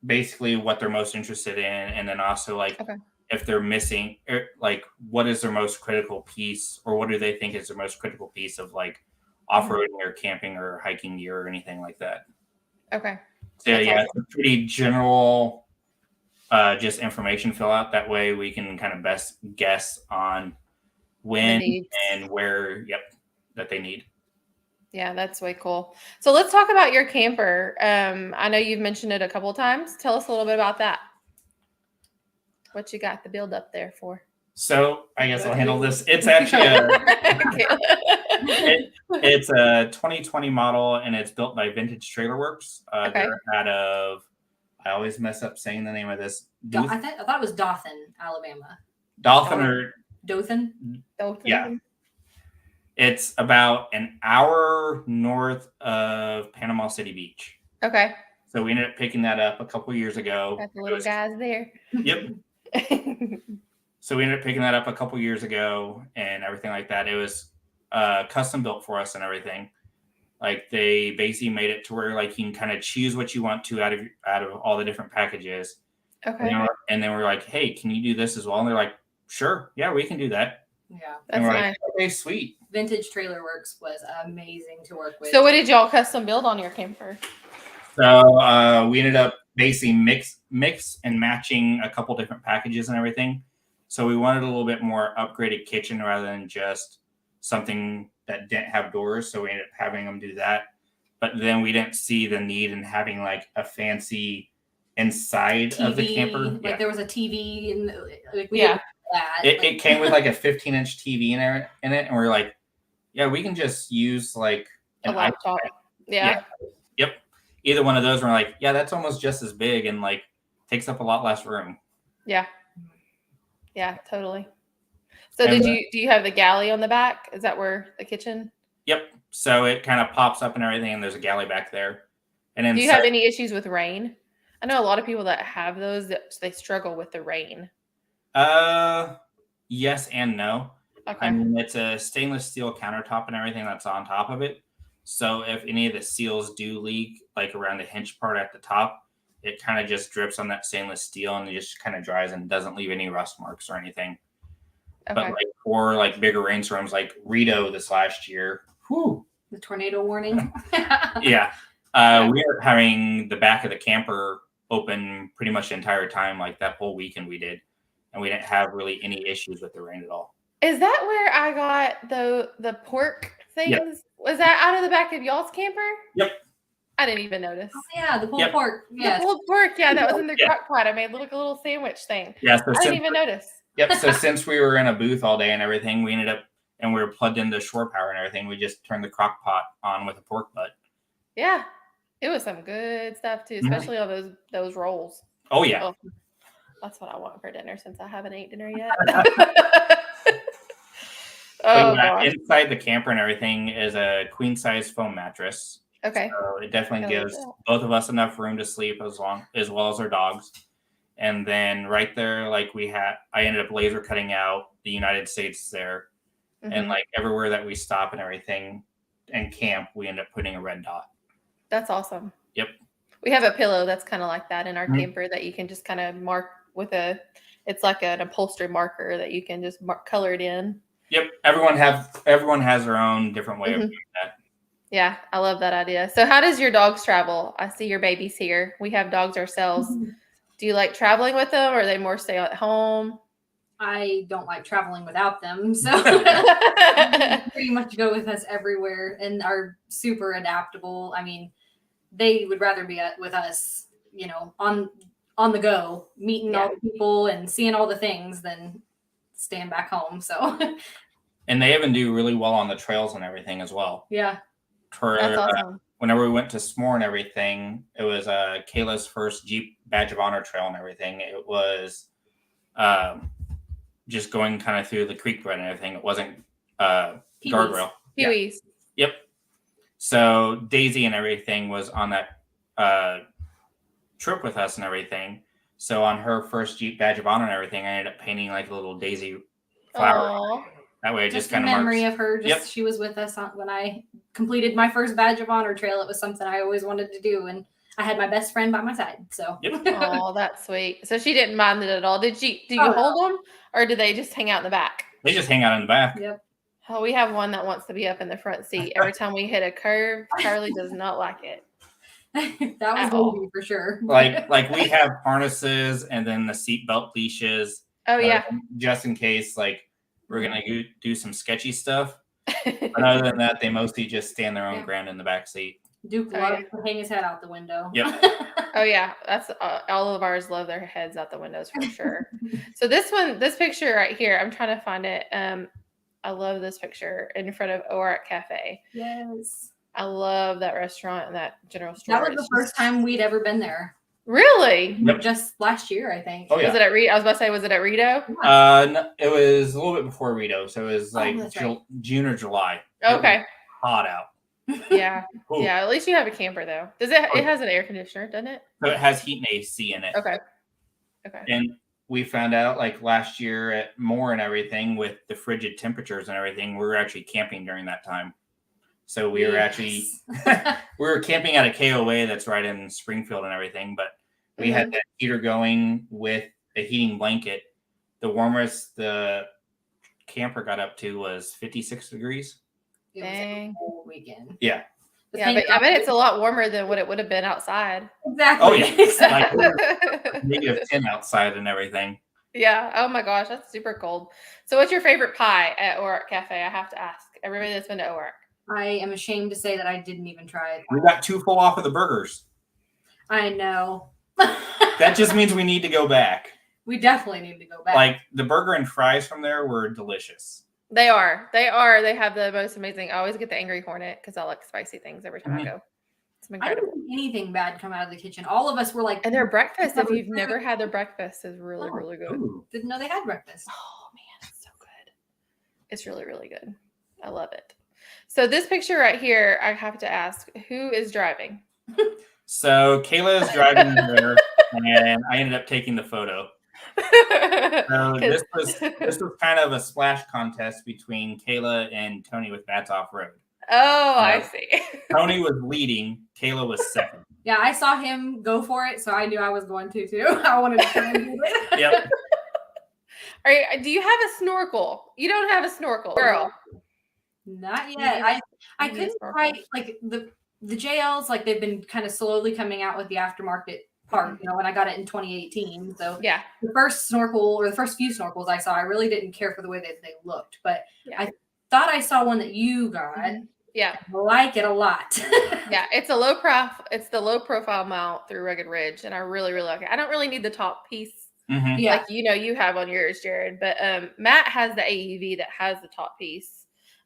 basically what they're most interested in. And then also like if they're missing, like what is their most critical piece or what do they think is their most critical piece of like off-roading or camping or hiking gear or anything like that. Okay. So yeah, it's a pretty general just information fill out. That way we can kind of best guess on when and where, that they need. Yeah, that's way cool. So let's talk about your camper. I know you've mentioned it a couple of times. Tell us a little bit about that. What you got the build up there for? So I guess I'll handle this. It's actually it's a 2020 model and it's built by Vintage Trailer Works. They're out of, I always mess up saying the name of this. I thought it was Dothan, Alabama. Dothan. Yeah. It's about an hour north of Panama City Beach. Okay. So we ended up picking that up a couple years ago. Got the little guys there. Yep. So we ended up picking that up a couple years ago and everything like that. It was custom built for us and everything. Like they basically made it to where like you can kind of choose what you want to out of all the different packages. Okay. And then we're like, hey, can you do this as well? And they're like, sure, yeah, we can do that. Yeah, that's nice. Like, okay, sweet. Vintage Trailer Works was amazing to work with. So what did y'all custom build on your camper? So we ended up basically mix and matching a couple different packages and everything. So we wanted a little bit more upgraded kitchen rather than just something that didn't have doors. So we ended up having them do that. But then we didn't see the need in having like a fancy inside TV, of the camper. Like there was a TV and like it came with like a 15-inch TV in it, and we're like, yeah, we can just use like a laptop. Yeah. Yep. Either one of those. We're like, yeah, that's almost just as big and like takes up a lot less room. Yeah. Yeah, totally. So do you have the galley on the back? Is that where the kitchen? Yep. So it kind of pops up and everything, and there's a galley back there. And then do you have any issues with rain? I know a lot of people that have those that they struggle with the rain. Yes and no. Okay. I mean, it's a stainless steel countertop and everything that's on top of it. So if any of the seals do leak, like around the hinge part at the top, it kind of just drips on that stainless steel and it just kind of dries and doesn't leave any rust marks or anything. Okay. But like for like bigger rainstorms, like Rito this last year, the tornado warning. Yeah. We were having the back of the camper open pretty much the entire time, like that whole weekend we did. And we didn't have really any issues with the rain at all. Is that where I got the pork things? Yep. Was that out of the back of y'all's camper? Yep. I didn't even notice. Oh, yeah, the pulled pork. Yes. The pulled pork, yeah, that was in the crock pot. I made a little sandwich thing. Yeah, so I didn't even notice. Yep, so since we were in a booth all day and everything, we ended up, and we were plugged into shore power and everything, we just turned the crock pot on with a pork butt. Yeah, it was some good stuff too, especially on those rolls. Oh, yeah. Oh, that's what I want for dinner since I haven't ate dinner yet. Inside the camper and everything is a queen size foam mattress. Okay. So it definitely gives both of us enough room to sleep as well as our dogs. And then right there, like I ended up laser cutting out the United States there. And like everywhere that we stop and everything and camp, we end up putting a red dot. That's awesome. Yep. We have a pillow that's kind of like that in our camper that you can just kind of mark with it's like an upholstery marker that you can just color it in. Yep. Everyone has their own different way of doing that. Yeah, I love that idea. So how does your dogs travel? I see your babies here. We have dogs ourselves. Do you like traveling with them, or are they more stay at home? I don't like traveling without them, so pretty much go with us everywhere and are super adaptable. I mean, they would rather be with us, you know, on the go, meeting all the people and seeing all the things than staying back home. So, and they even do really well on the trails and everything as well. Yeah, that's awesome. Whenever we went to S'more and everything, it was Kayla's first Jeep Badge of Honor trail and everything. It was just going kind of through the creek bed and everything. It wasn't guardrail. Peewees. Yeah. Yep. So Daisy and everything was on that trip with us and everything. So on her first Jeep Badge of Honor and everything, I ended up painting like a little daisy flower. Aww. That way, it just kind of memory marks. Of her. She was with us when I completed my first Badge of Honor trail. It was something I always wanted to do, and I had my best friend by my side. So, oh, that's sweet. So she didn't mind it at all. Do you hold them, or do they just hang out in the back? They just hang out in the back. Yep. Oh, we have one that wants to be up in the front seat. Every time we hit a curve, Charlie does not like it. That was easy for sure. Like we have harnesses and then the seatbelt leashes. Oh yeah. Just in case, like we're gonna do some sketchy stuff. But other than that, they mostly just stand their own ground in the back seat. Duke loves to hang his head out the window. Yep. Oh yeah, that's all of ours love their heads out the windows for sure. So this picture right here, I'm trying to find it. I love this picture in front of ORAC Cafe. Yes. I love that restaurant and that general store. That was the first time we'd ever been there. Really? Yep. Just last year, I think. Oh, yeah. Was it at Rito? I was about to say, was it at Rito? No, it was a little bit before Rito, so it was like June or July. Okay. Hot out. Yeah. Yeah. At least you have a camper though. Does it? It has an air conditioner, doesn't it? So it has heat and AC in it. Okay. And we found out like last year at Moore and everything with the frigid temperatures and everything, we were actually camping during that time. So we were actually we were camping at a KOA that's right in Springfield and everything, but we had that heater going with a heating blanket. The warmest the camper got up to was 56 degrees. It was a whole weekend. Yeah. Yeah, but I bet it's a lot warmer than what it would have been outside. Exactly. Oh yeah. Like -10 outside and everything. Yeah. Oh my gosh, that's super cold. So what's your favorite pie at ORAC Cafe? I have to ask everybody that's been to ORAC. I am ashamed to say that I didn't even try it. We got too full off of the burgers. I know. That just means we need to go back. We definitely need to go back. Like the burger and fries from there were delicious. They are. They have the most amazing. I always get the Angry Hornet because I like spicy things every time I go. It's incredible. I didn't see anything bad come out of the kitchen. All of us were like, and their breakfast, if you've never had their breakfast, is really, really good. Ooh. Didn't know they had breakfast. Oh man, it's so good. It's really, really good. I love it. So this picture right here, I have to ask, who is driving? So Kayla is driving there, and I ended up taking the photo. So this was kind of a splash contest between Kayla and Tony with Bats Off Road. Oh, I see. Tony was leading, Kayla was second. Yeah, I saw him go for it, so I knew I was going to too. I wanted to try and do it. Yep. All right, do you have a snorkel? You don't have a snorkel, girl. Not yet. I couldn't quite like the JLs, like they've been kind of slowly coming out with the aftermarket part, you know, when I got it in 2018. So yeah, the first few snorkels I saw, I really didn't care for the way that they looked, but I thought I saw one that you got. Yeah. I like it a lot. Yeah, it's the low profile mount through Rugged Ridge, and I really, really like it. I don't really need the top piece. Like you have on yours, Jared, but Matt has the AEV that has the top piece.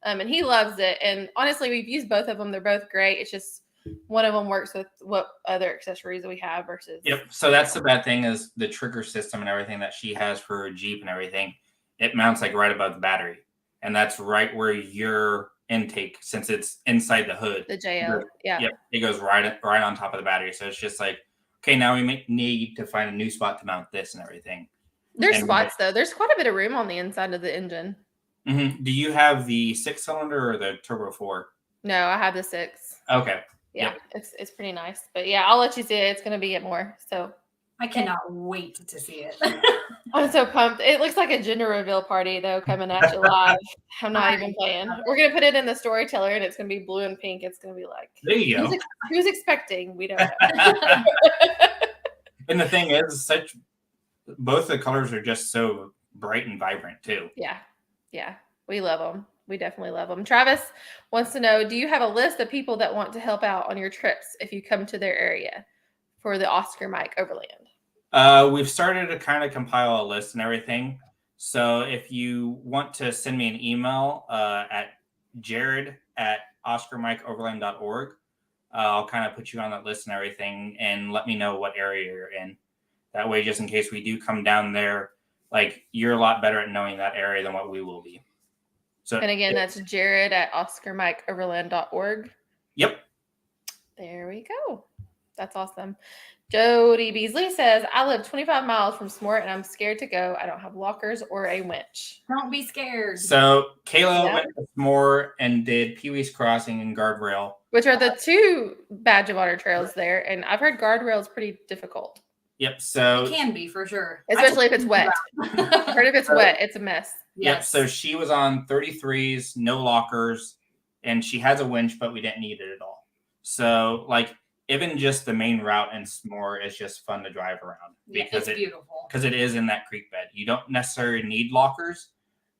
And he loves it. And honestly, we've used both of them. They're both great. It's just one of them works with what other accessories we have versus. Yep. So that's the bad thing is the trigger system and everything that she has for her Jeep and everything. It mounts like right above the battery. And that's right where your intake since it's inside the hood. The JL, yeah. Yep, it goes right on top of the battery. So it's just like, okay, now we need to find a new spot to mount this and everything. There's spots though. There's quite a bit of room on the inside of the engine. Mm-hmm. Do you have the 6-cylinder or the turbo 4? No, I have the 6. Okay. Yeah, yep. It's pretty nice. But yeah, I'll let you see it. It's going to be get more. So I cannot wait to see it. I'm so pumped. It looks like a gender reveal party though, coming at you live. I'm not even playing. We're going to put it in the storyteller and it's going to be blue and pink. It's going to be like, there you go. Who's expecting? We don't know. And the thing is, both the colors are just so bright and vibrant too. Yeah. Yeah. We love them. We definitely love them. Travis wants to know, do you have a list of people that want to help out on your trips if you come to their area for the Oscar Mike Overland? We've started to kind of compile a list and everything. So if you want to send me an email at jared@oscarmikeoverland.org, I'll kind of put you on that list and everything and let me know what area you're in. That way, just in case we do come down there, like you're a lot better at knowing that area than what we will be. So, and again, that's jared@oscarmikeoverland.org. Yep. There we go. That's awesome. Jody Beasley says, I live 25 miles from Smort and I'm scared to go. I don't have lockers or a winch. Don't be scared. So Kayla went to Smort and did Pee-wee's Crossing and Guardrail. Which are the 2 Badge of Honor trails there. And I've heard Guardrail is pretty difficult. Yep. So it can be for sure. Especially if it's wet. I've heard if it's wet, it's a mess. Yep. Yes. So she was on 33s, no lockers, and she has a winch, but we didn't need it at all. So like even just the main route in Smort is just fun to drive around because it's beautiful. Because it is in that creek bed. You don't necessarily need lockers.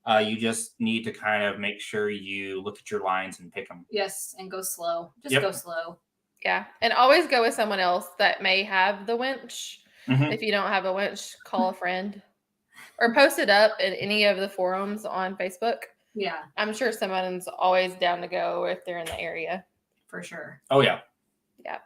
You just need to kind of make sure you look at your lines and pick them. Yes, and go slow. Just go slow. Yeah, and always go with someone else that may have the winch. Mm-hmm. If you don't have a winch, call a friend or post it up in any of the forums on Facebook. Yeah. I'm sure someone's always down to go if they're in the area. For sure. Oh, yeah. Yeah.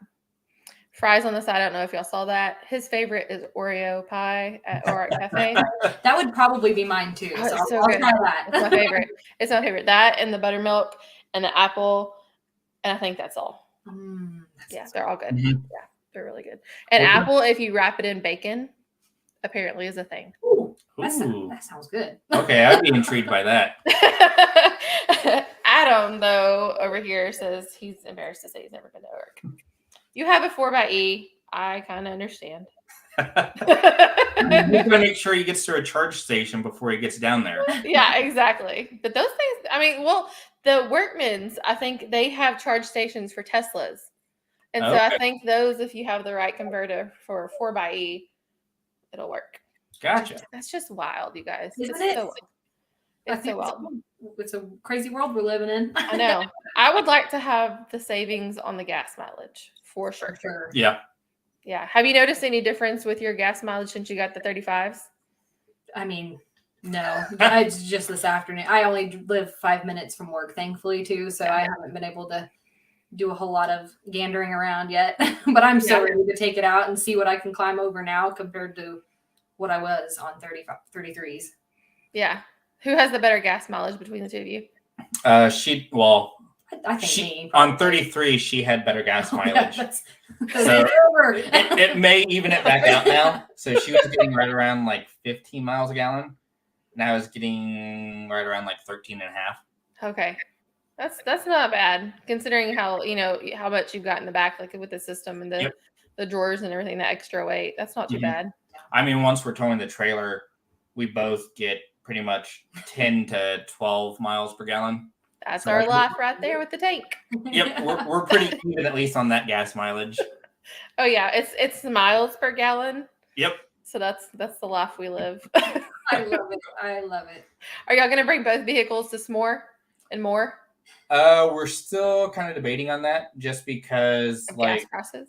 Fries on the side. I don't know if y'all saw that. His favorite is Oreo pie at Orak Cafe. That would probably be mine too. So it's so I'll good. try that. It's my favorite. It's my favorite. That and the buttermilk and the apple. And I think that's all. They're all good. Mm-hmm. Yeah, they're really good. And apple, if you wrap it in bacon, apparently is a thing. Ooh. That sounds good. Okay, I'd be intrigued by that. Adam, though, over here says he's embarrassed to say he's never been to Orak. You have a 4xe. I kind of understand. You got to make sure he gets to a charge station before he gets down there. Yeah, exactly. But those things, I mean, well, the Workmans, I think they have charge stations for Teslas. And so I think those, if you have the right converter for a 4xe, it'll work. Gotcha. That's just wild, you guys. Isn't it? It's so wild. It's a crazy world we're living in. I know. I would like to have the savings on the gas mileage for sure. Yeah. Yeah. Have you noticed any difference with your gas mileage since you got the 35s? I mean, no. It's just this afternoon. I only live 5 minutes from work, thankfully, too. So I haven't been able to do a whole lot of gandering around yet. But I'm so ready to take it out and see what I can climb over now compared to what I was on 33s. Yeah. Who has the better gas mileage between the two of you? I think me. On 33, she had better gas mileage. So it may even it back out now. So she was getting right around like 15 miles a gallon. And I was getting right around like 13 and a half. Okay. That's not bad considering how much you've got in the back, like with the system and the drawers and everything, that extra weight. That's not too bad. I mean, once we're towing the trailer, we both get pretty much 10 to 12 miles per gallon. That's our life right there with the tank. Yep, we're pretty even at least on that gas mileage. Oh yeah, it's miles per gallon. Yep. So that's the life we live. I love it. Are y'all gonna bring both vehicles to S'more and more? We're still kind of debating on that, just because gas prices.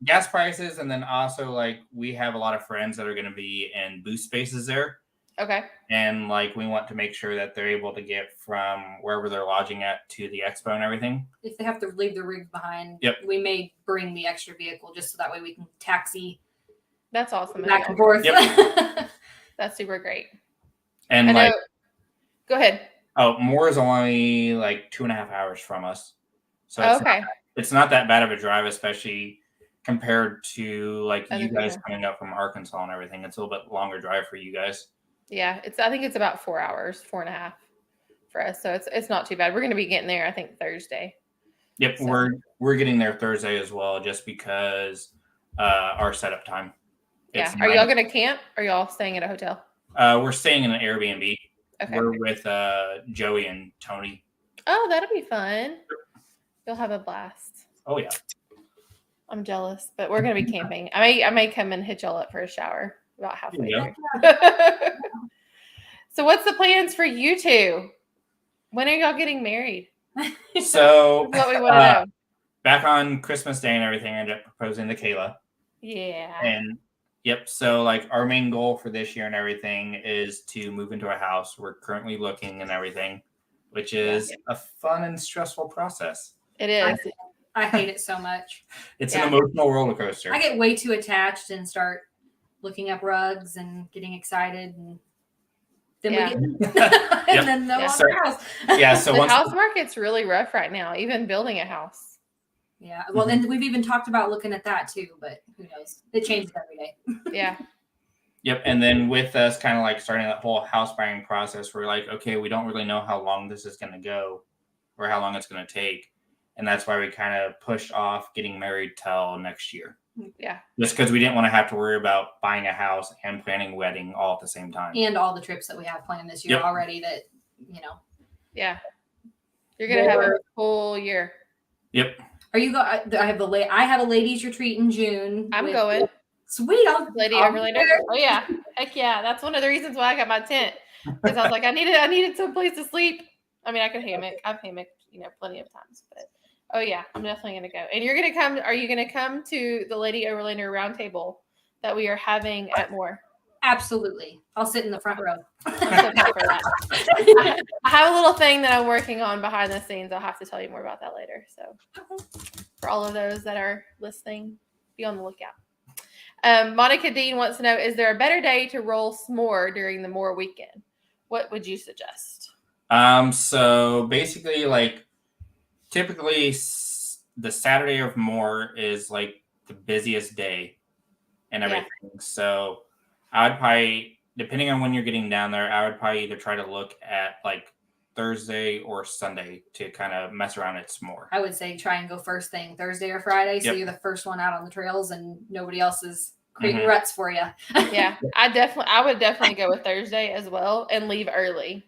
Gas prices, and then also like we have a lot of friends that are going to be in booth spaces there. Okay. And like we want to make sure that they're able to get from wherever they're lodging at to the expo and everything. If they have to leave the rigs behind, we may bring the extra vehicle just so that way we can taxi. That's awesome. Back and forth. Yep. That's super great. And go ahead. Oh, Moore is only like 2.5 hours from us. So it's not that bad of a drive, especially compared to like you guys coming up from Arkansas and everything. It's a little bit longer drive for you guys. Yeah, I think it's about 4 hours, 4.5 for us. So it's not too bad. We're going to be getting there, I think, Thursday. Yep, so. we're getting there Thursday as well, just because our setup time. Yeah. Are y'all going to camp? Or are y'all staying at a hotel? We're staying in an Airbnb. Okay. We're with Joey and Tony. Oh, that'll be fun. You'll have a blast. Oh yeah. I'm jealous, but we're gonna be camping. I may come and hit y'all up for a shower about halfway through. So what's the plans for you two? When are y'all getting married? So what we want to know. Back on Christmas Day and everything, I ended up proposing to Kayla. Yeah. And yep, so like our main goal for this year and everything is to move into a house. We're currently looking and everything, which is a fun and stressful process. It is. I hate it so much. It's an emotional roller coaster. I get way too attached and start looking up rugs and getting excited, and then we get and then no house. Yeah, so the house market's really rough right now, even building a house. Yeah, well, then we've even talked about looking at that too, but who knows? It changes every day. Yeah. Yep, and then with us kind of like starting that whole house buying process, we're like, okay, we don't really know how long this is going to go or how long it's going to take. And that's why we kind of pushed off getting married till next year. Yeah. Just because we didn't want to have to worry about buying a house and planning a wedding all at the same time. And all the trips that we have planned this year already that, Yeah. You're going to have a full year. Yep. Are you going? I have a ladies retreat in June. I'm going. Sweet. Lady Overlander. Oh, yeah. Heck yeah. That's one of the reasons why I got my tent. Because I was like, I needed some place to sleep. I mean, I could hammock. I've hammocked, plenty of times, but oh yeah, I'm definitely going to go. And you're going to come. Are you going to come to the Lady Overlander roundtable that we are having at Moore? Absolutely. I'll sit in the front row. I have a little thing that I'm working on behind the scenes. I'll have to tell you more about that later. So for all of those that are listening, be on the lookout. Monica Dean wants to know, is there a better day to roll s'more during the Moore weekend? What would you suggest? So basically, like, typically the Saturday of Moore is like the busiest day and everything. Yeah. So I would probably, depending on when you're getting down there, I would probably either try to look at like Thursday or Sunday to kind of mess around at s'more. I would say try and go first thing Thursday or Friday. So you're the first one out on the trails and nobody else is creating ruts for you. Yeah, I would definitely go with Thursday as well and leave early.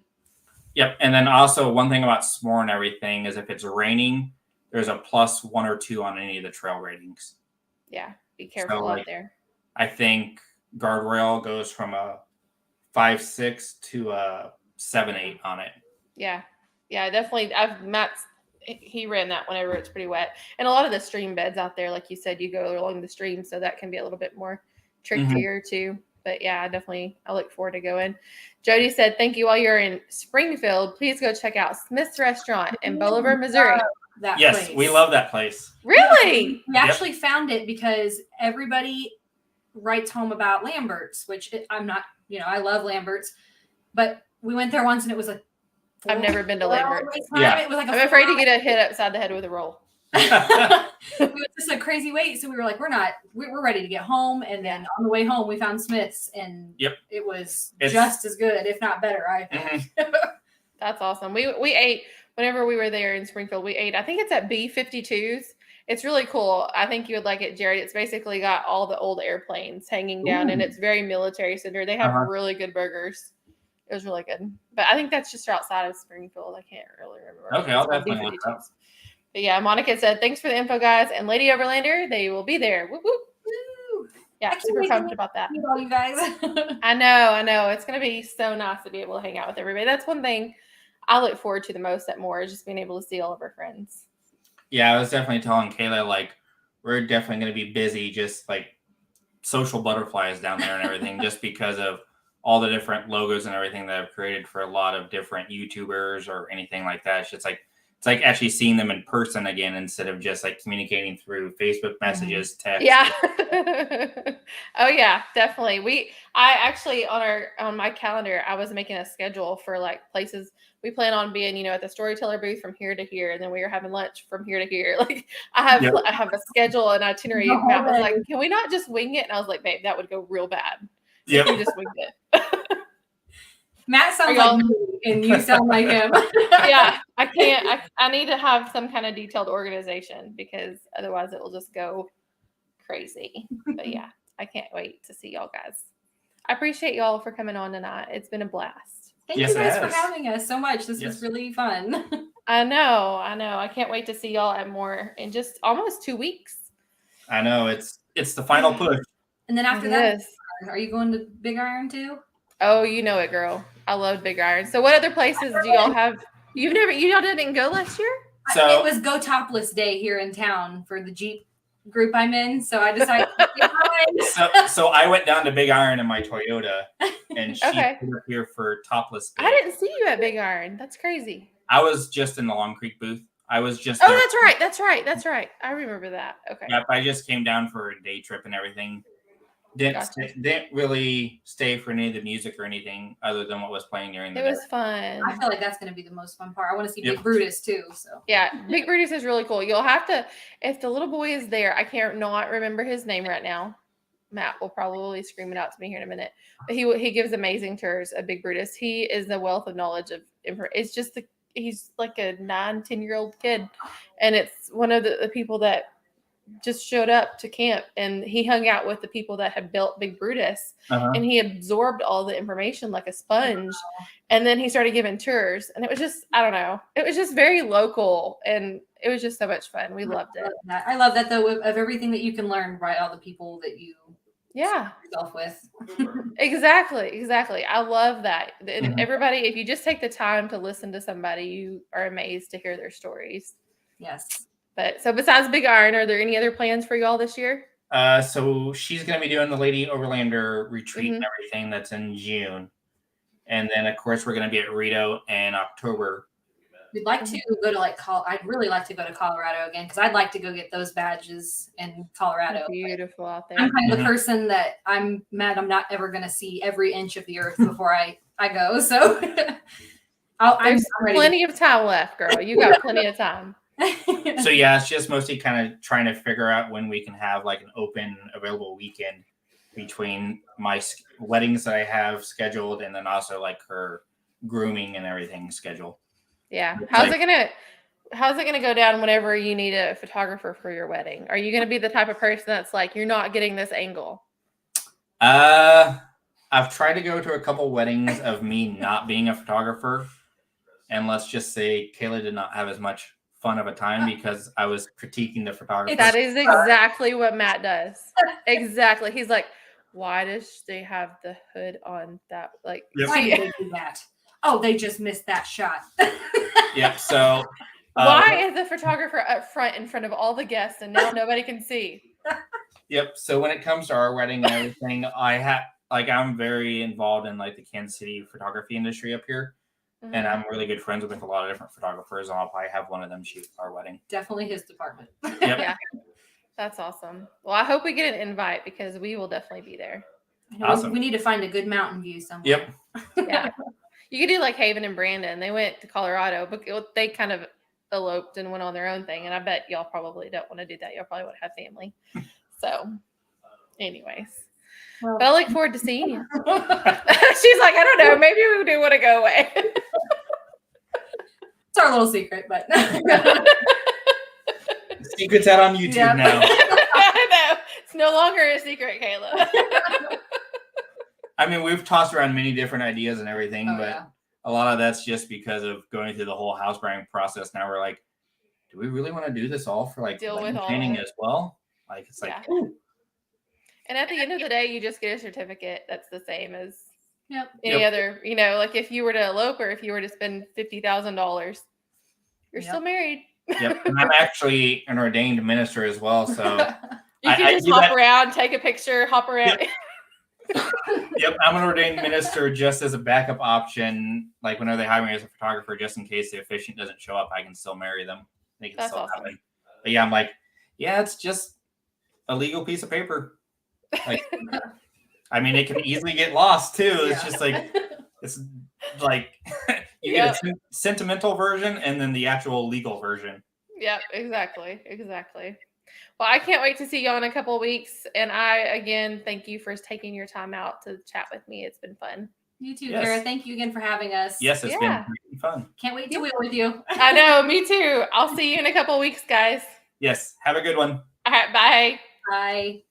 Yep. And then also one thing about s'more and everything is if it's raining, there's a +1 or 2 on any of the trail ratings. Yeah. Be careful out there. I think guardrail goes from a 5.6 to a 7.8 on it. Yeah. Yeah, definitely. He ran that whenever it's pretty wet. And a lot of the stream beds out there, like you said, you go along the stream. So that can be a little bit more trickier too. But yeah, I look forward to going. Jody said, thank you while you're in Springfield. Please go check out Smith's Restaurant in Bolivar, Missouri. Yes, we love that place. Really? We actually found it because everybody writes home about Lambert's, which I'm not, I love Lambert's. But we went there once and it was I've never been to Lambert's. Yeah. It was like I'm afraid to get hit upside the head with a roll. It was just a crazy wait, so we were like, we're ready to get home, and then on the way home we found Smith's, and it was just as good, if not better, I think. That's awesome. We ate whenever we were there in Springfield. We ate, I think it's at B-52's. It's really cool. I think you would like it, Jared. It's basically got all the old airplanes hanging down, and it's very military center. They have really good burgers. It was really good, but I think that's just outside of Springfield. I can't really remember. Okay, I'll definitely look it up. But yeah, Monica said, thanks for the info, guys. And Lady Overlander, they will be there. Woo, woo. Woo. Yeah, super pumped about that. All you guys. I know. It's going to be so nice to be able to hang out with everybody. That's one thing I look forward to the most at Moore, is just being able to see all of our friends. Yeah, I was definitely telling Kayla, like, we're definitely going to be busy, just like social butterflies down there and everything, just because of all the different logos and everything that I've created for a lot of different YouTubers or anything like that. It's like actually seeing them in person again instead of just like communicating through Facebook messages, text. Yeah. Oh yeah, definitely. I actually on my calendar, I was making a schedule for like places we plan on being, at the storyteller booth from here to here, and then we were having lunch from here to here. Like I have a schedule and itinerary. Matt was like, "Can we not just wing it?" And I was like, "Babe, that would go real bad. So you just winged it." Matt sounds like me, and you sound like him. Yeah, I can't. I need to have some kind of detailed organization because otherwise it will just go crazy. But yeah, I can't wait to see y'all guys. I appreciate y'all for coming on tonight. It's been a blast. Thank you guys for having us so much. This was really fun. I know. I can't wait to see y'all at more in just almost 2 weeks. I know. It's the final push. And then after that, are you going to Big Iron too? Oh, you know it, girl. I love Big Iron. So what other places do y'all have? Y'all didn't go last year? So it was Go Topless Day here in town for the Jeep group I'm in. So I decided so I went down to Big Iron in my Toyota and she came up here for Topless Day. I didn't see you at Big Iron. That's crazy. I was just in the Long Creek booth. I was just that's right. I remember that. Okay. Yep, I just came down for a day trip and everything. Didn't really stay for any of the music or anything other than what was playing during the day. It was fun. I feel like that's going to be the most fun part. I want to see Big Brutus too. So yeah, Big Brutus is really cool. You'll have to, if the little boy is there, I can't not remember his name right now. Matt will probably scream it out to me here in a minute. But he gives amazing tours of Big Brutus. He is a wealth of knowledge of information. It's just he's like a 9-10-year-old kid, and it's one of the people that just showed up to camp, and he hung out with the people that had built Big Brutus, and he absorbed all the information like a sponge. And then he started giving tours, and it was just, I don't know, it was just very local, and it was just so much fun. We loved it. I love that though, of everything that you can learn by all the people that you yourself with. Exactly. I love that. And everybody, if you just take the time to listen to somebody, you are amazed to hear their stories. Yes. But so besides Big Iron, are there any other plans for y'all this year? So she's going to be doing the Lady Overlander retreat and everything. That's in June. And then, of course, we're going to be at Rito in October. We'd like to go to I'd really like to go to Colorado again because I'd like to go get those badges in Colorado. It's beautiful out there. I'm kind of the person that I'm mad I'm not ever going to see every inch of the earth before I go. So there's plenty of time left, girl. You got plenty of time. So yeah, it's just mostly kind of trying to figure out when we can have like an open available weekend between my weddings that I have scheduled and then also like her grooming and everything scheduled. Yeah. How's it gonna go down whenever you need a photographer for your wedding? Are you gonna be the type of person that's like, you're not getting this angle? I've tried to go to a couple weddings of me not being a photographer, and let's just say Kayla did not have as much fun of a time because I was critiquing the photographer. That is exactly what Matt does. Exactly. He's like, why does they have the hood on that? Like, why did they do that? Oh, they just missed that shot. Yep. So why is the photographer up front in front of all the guests and now nobody can see? Yep. So when it comes to our wedding and everything, I'm very involved in like the Kansas City photography industry up here. And I'm really good friends with a lot of different photographers, and I'll probably have one of them shoot our wedding. Definitely his department. Yep. Yeah, that's awesome. Well, I hope we get an invite because we will definitely be there. Awesome. We need to find a good mountain view somewhere. Yep. Yeah. You could do like Haven and Brandon. They went to Colorado, but they kind of eloped and went on their own thing. And I bet y'all probably don't want to do that. Y'all probably want to have family. So, anyways. Well, but I look forward to seeing you. She's like, I don't know. Maybe we do want to go away. It's our little secret, but secret's out on YouTube now. I know. It's no longer a secret, Kayla. I mean, we've tossed around many different ideas and everything, but a lot of that's just because of going through the whole house buying process. Now we're like, do we really want to do this all for like painting as well? Like, it's like, ooh. And at the end of the day, you just get a certificate that's the same as any other, like if you were to elope or if you were to spend $50,000, you're still married. Yep. And I'm actually an ordained minister as well. So you can just hop around, take a picture, hop around. Yep. I'm an ordained minister just as a backup option. Like whenever they hire me as a photographer, just in case the officiant doesn't show up, I can still marry them. They can still happen. But yeah, I'm like, it's just a legal piece of paper. Like, I mean, it can easily get lost too. It's just like you get a sentimental version and then the actual legal version. Yep, exactly. Well, I can't wait to see y'all in a couple of weeks. And I, again, thank you for taking your time out to chat with me. It's been fun. You too, Cara. Thank you again for having us. Yes, it's been really fun. Can't wait to wheel with you. I know, me too. I'll see you in a couple of weeks, guys. Yes, have a good one. All right, bye. Bye.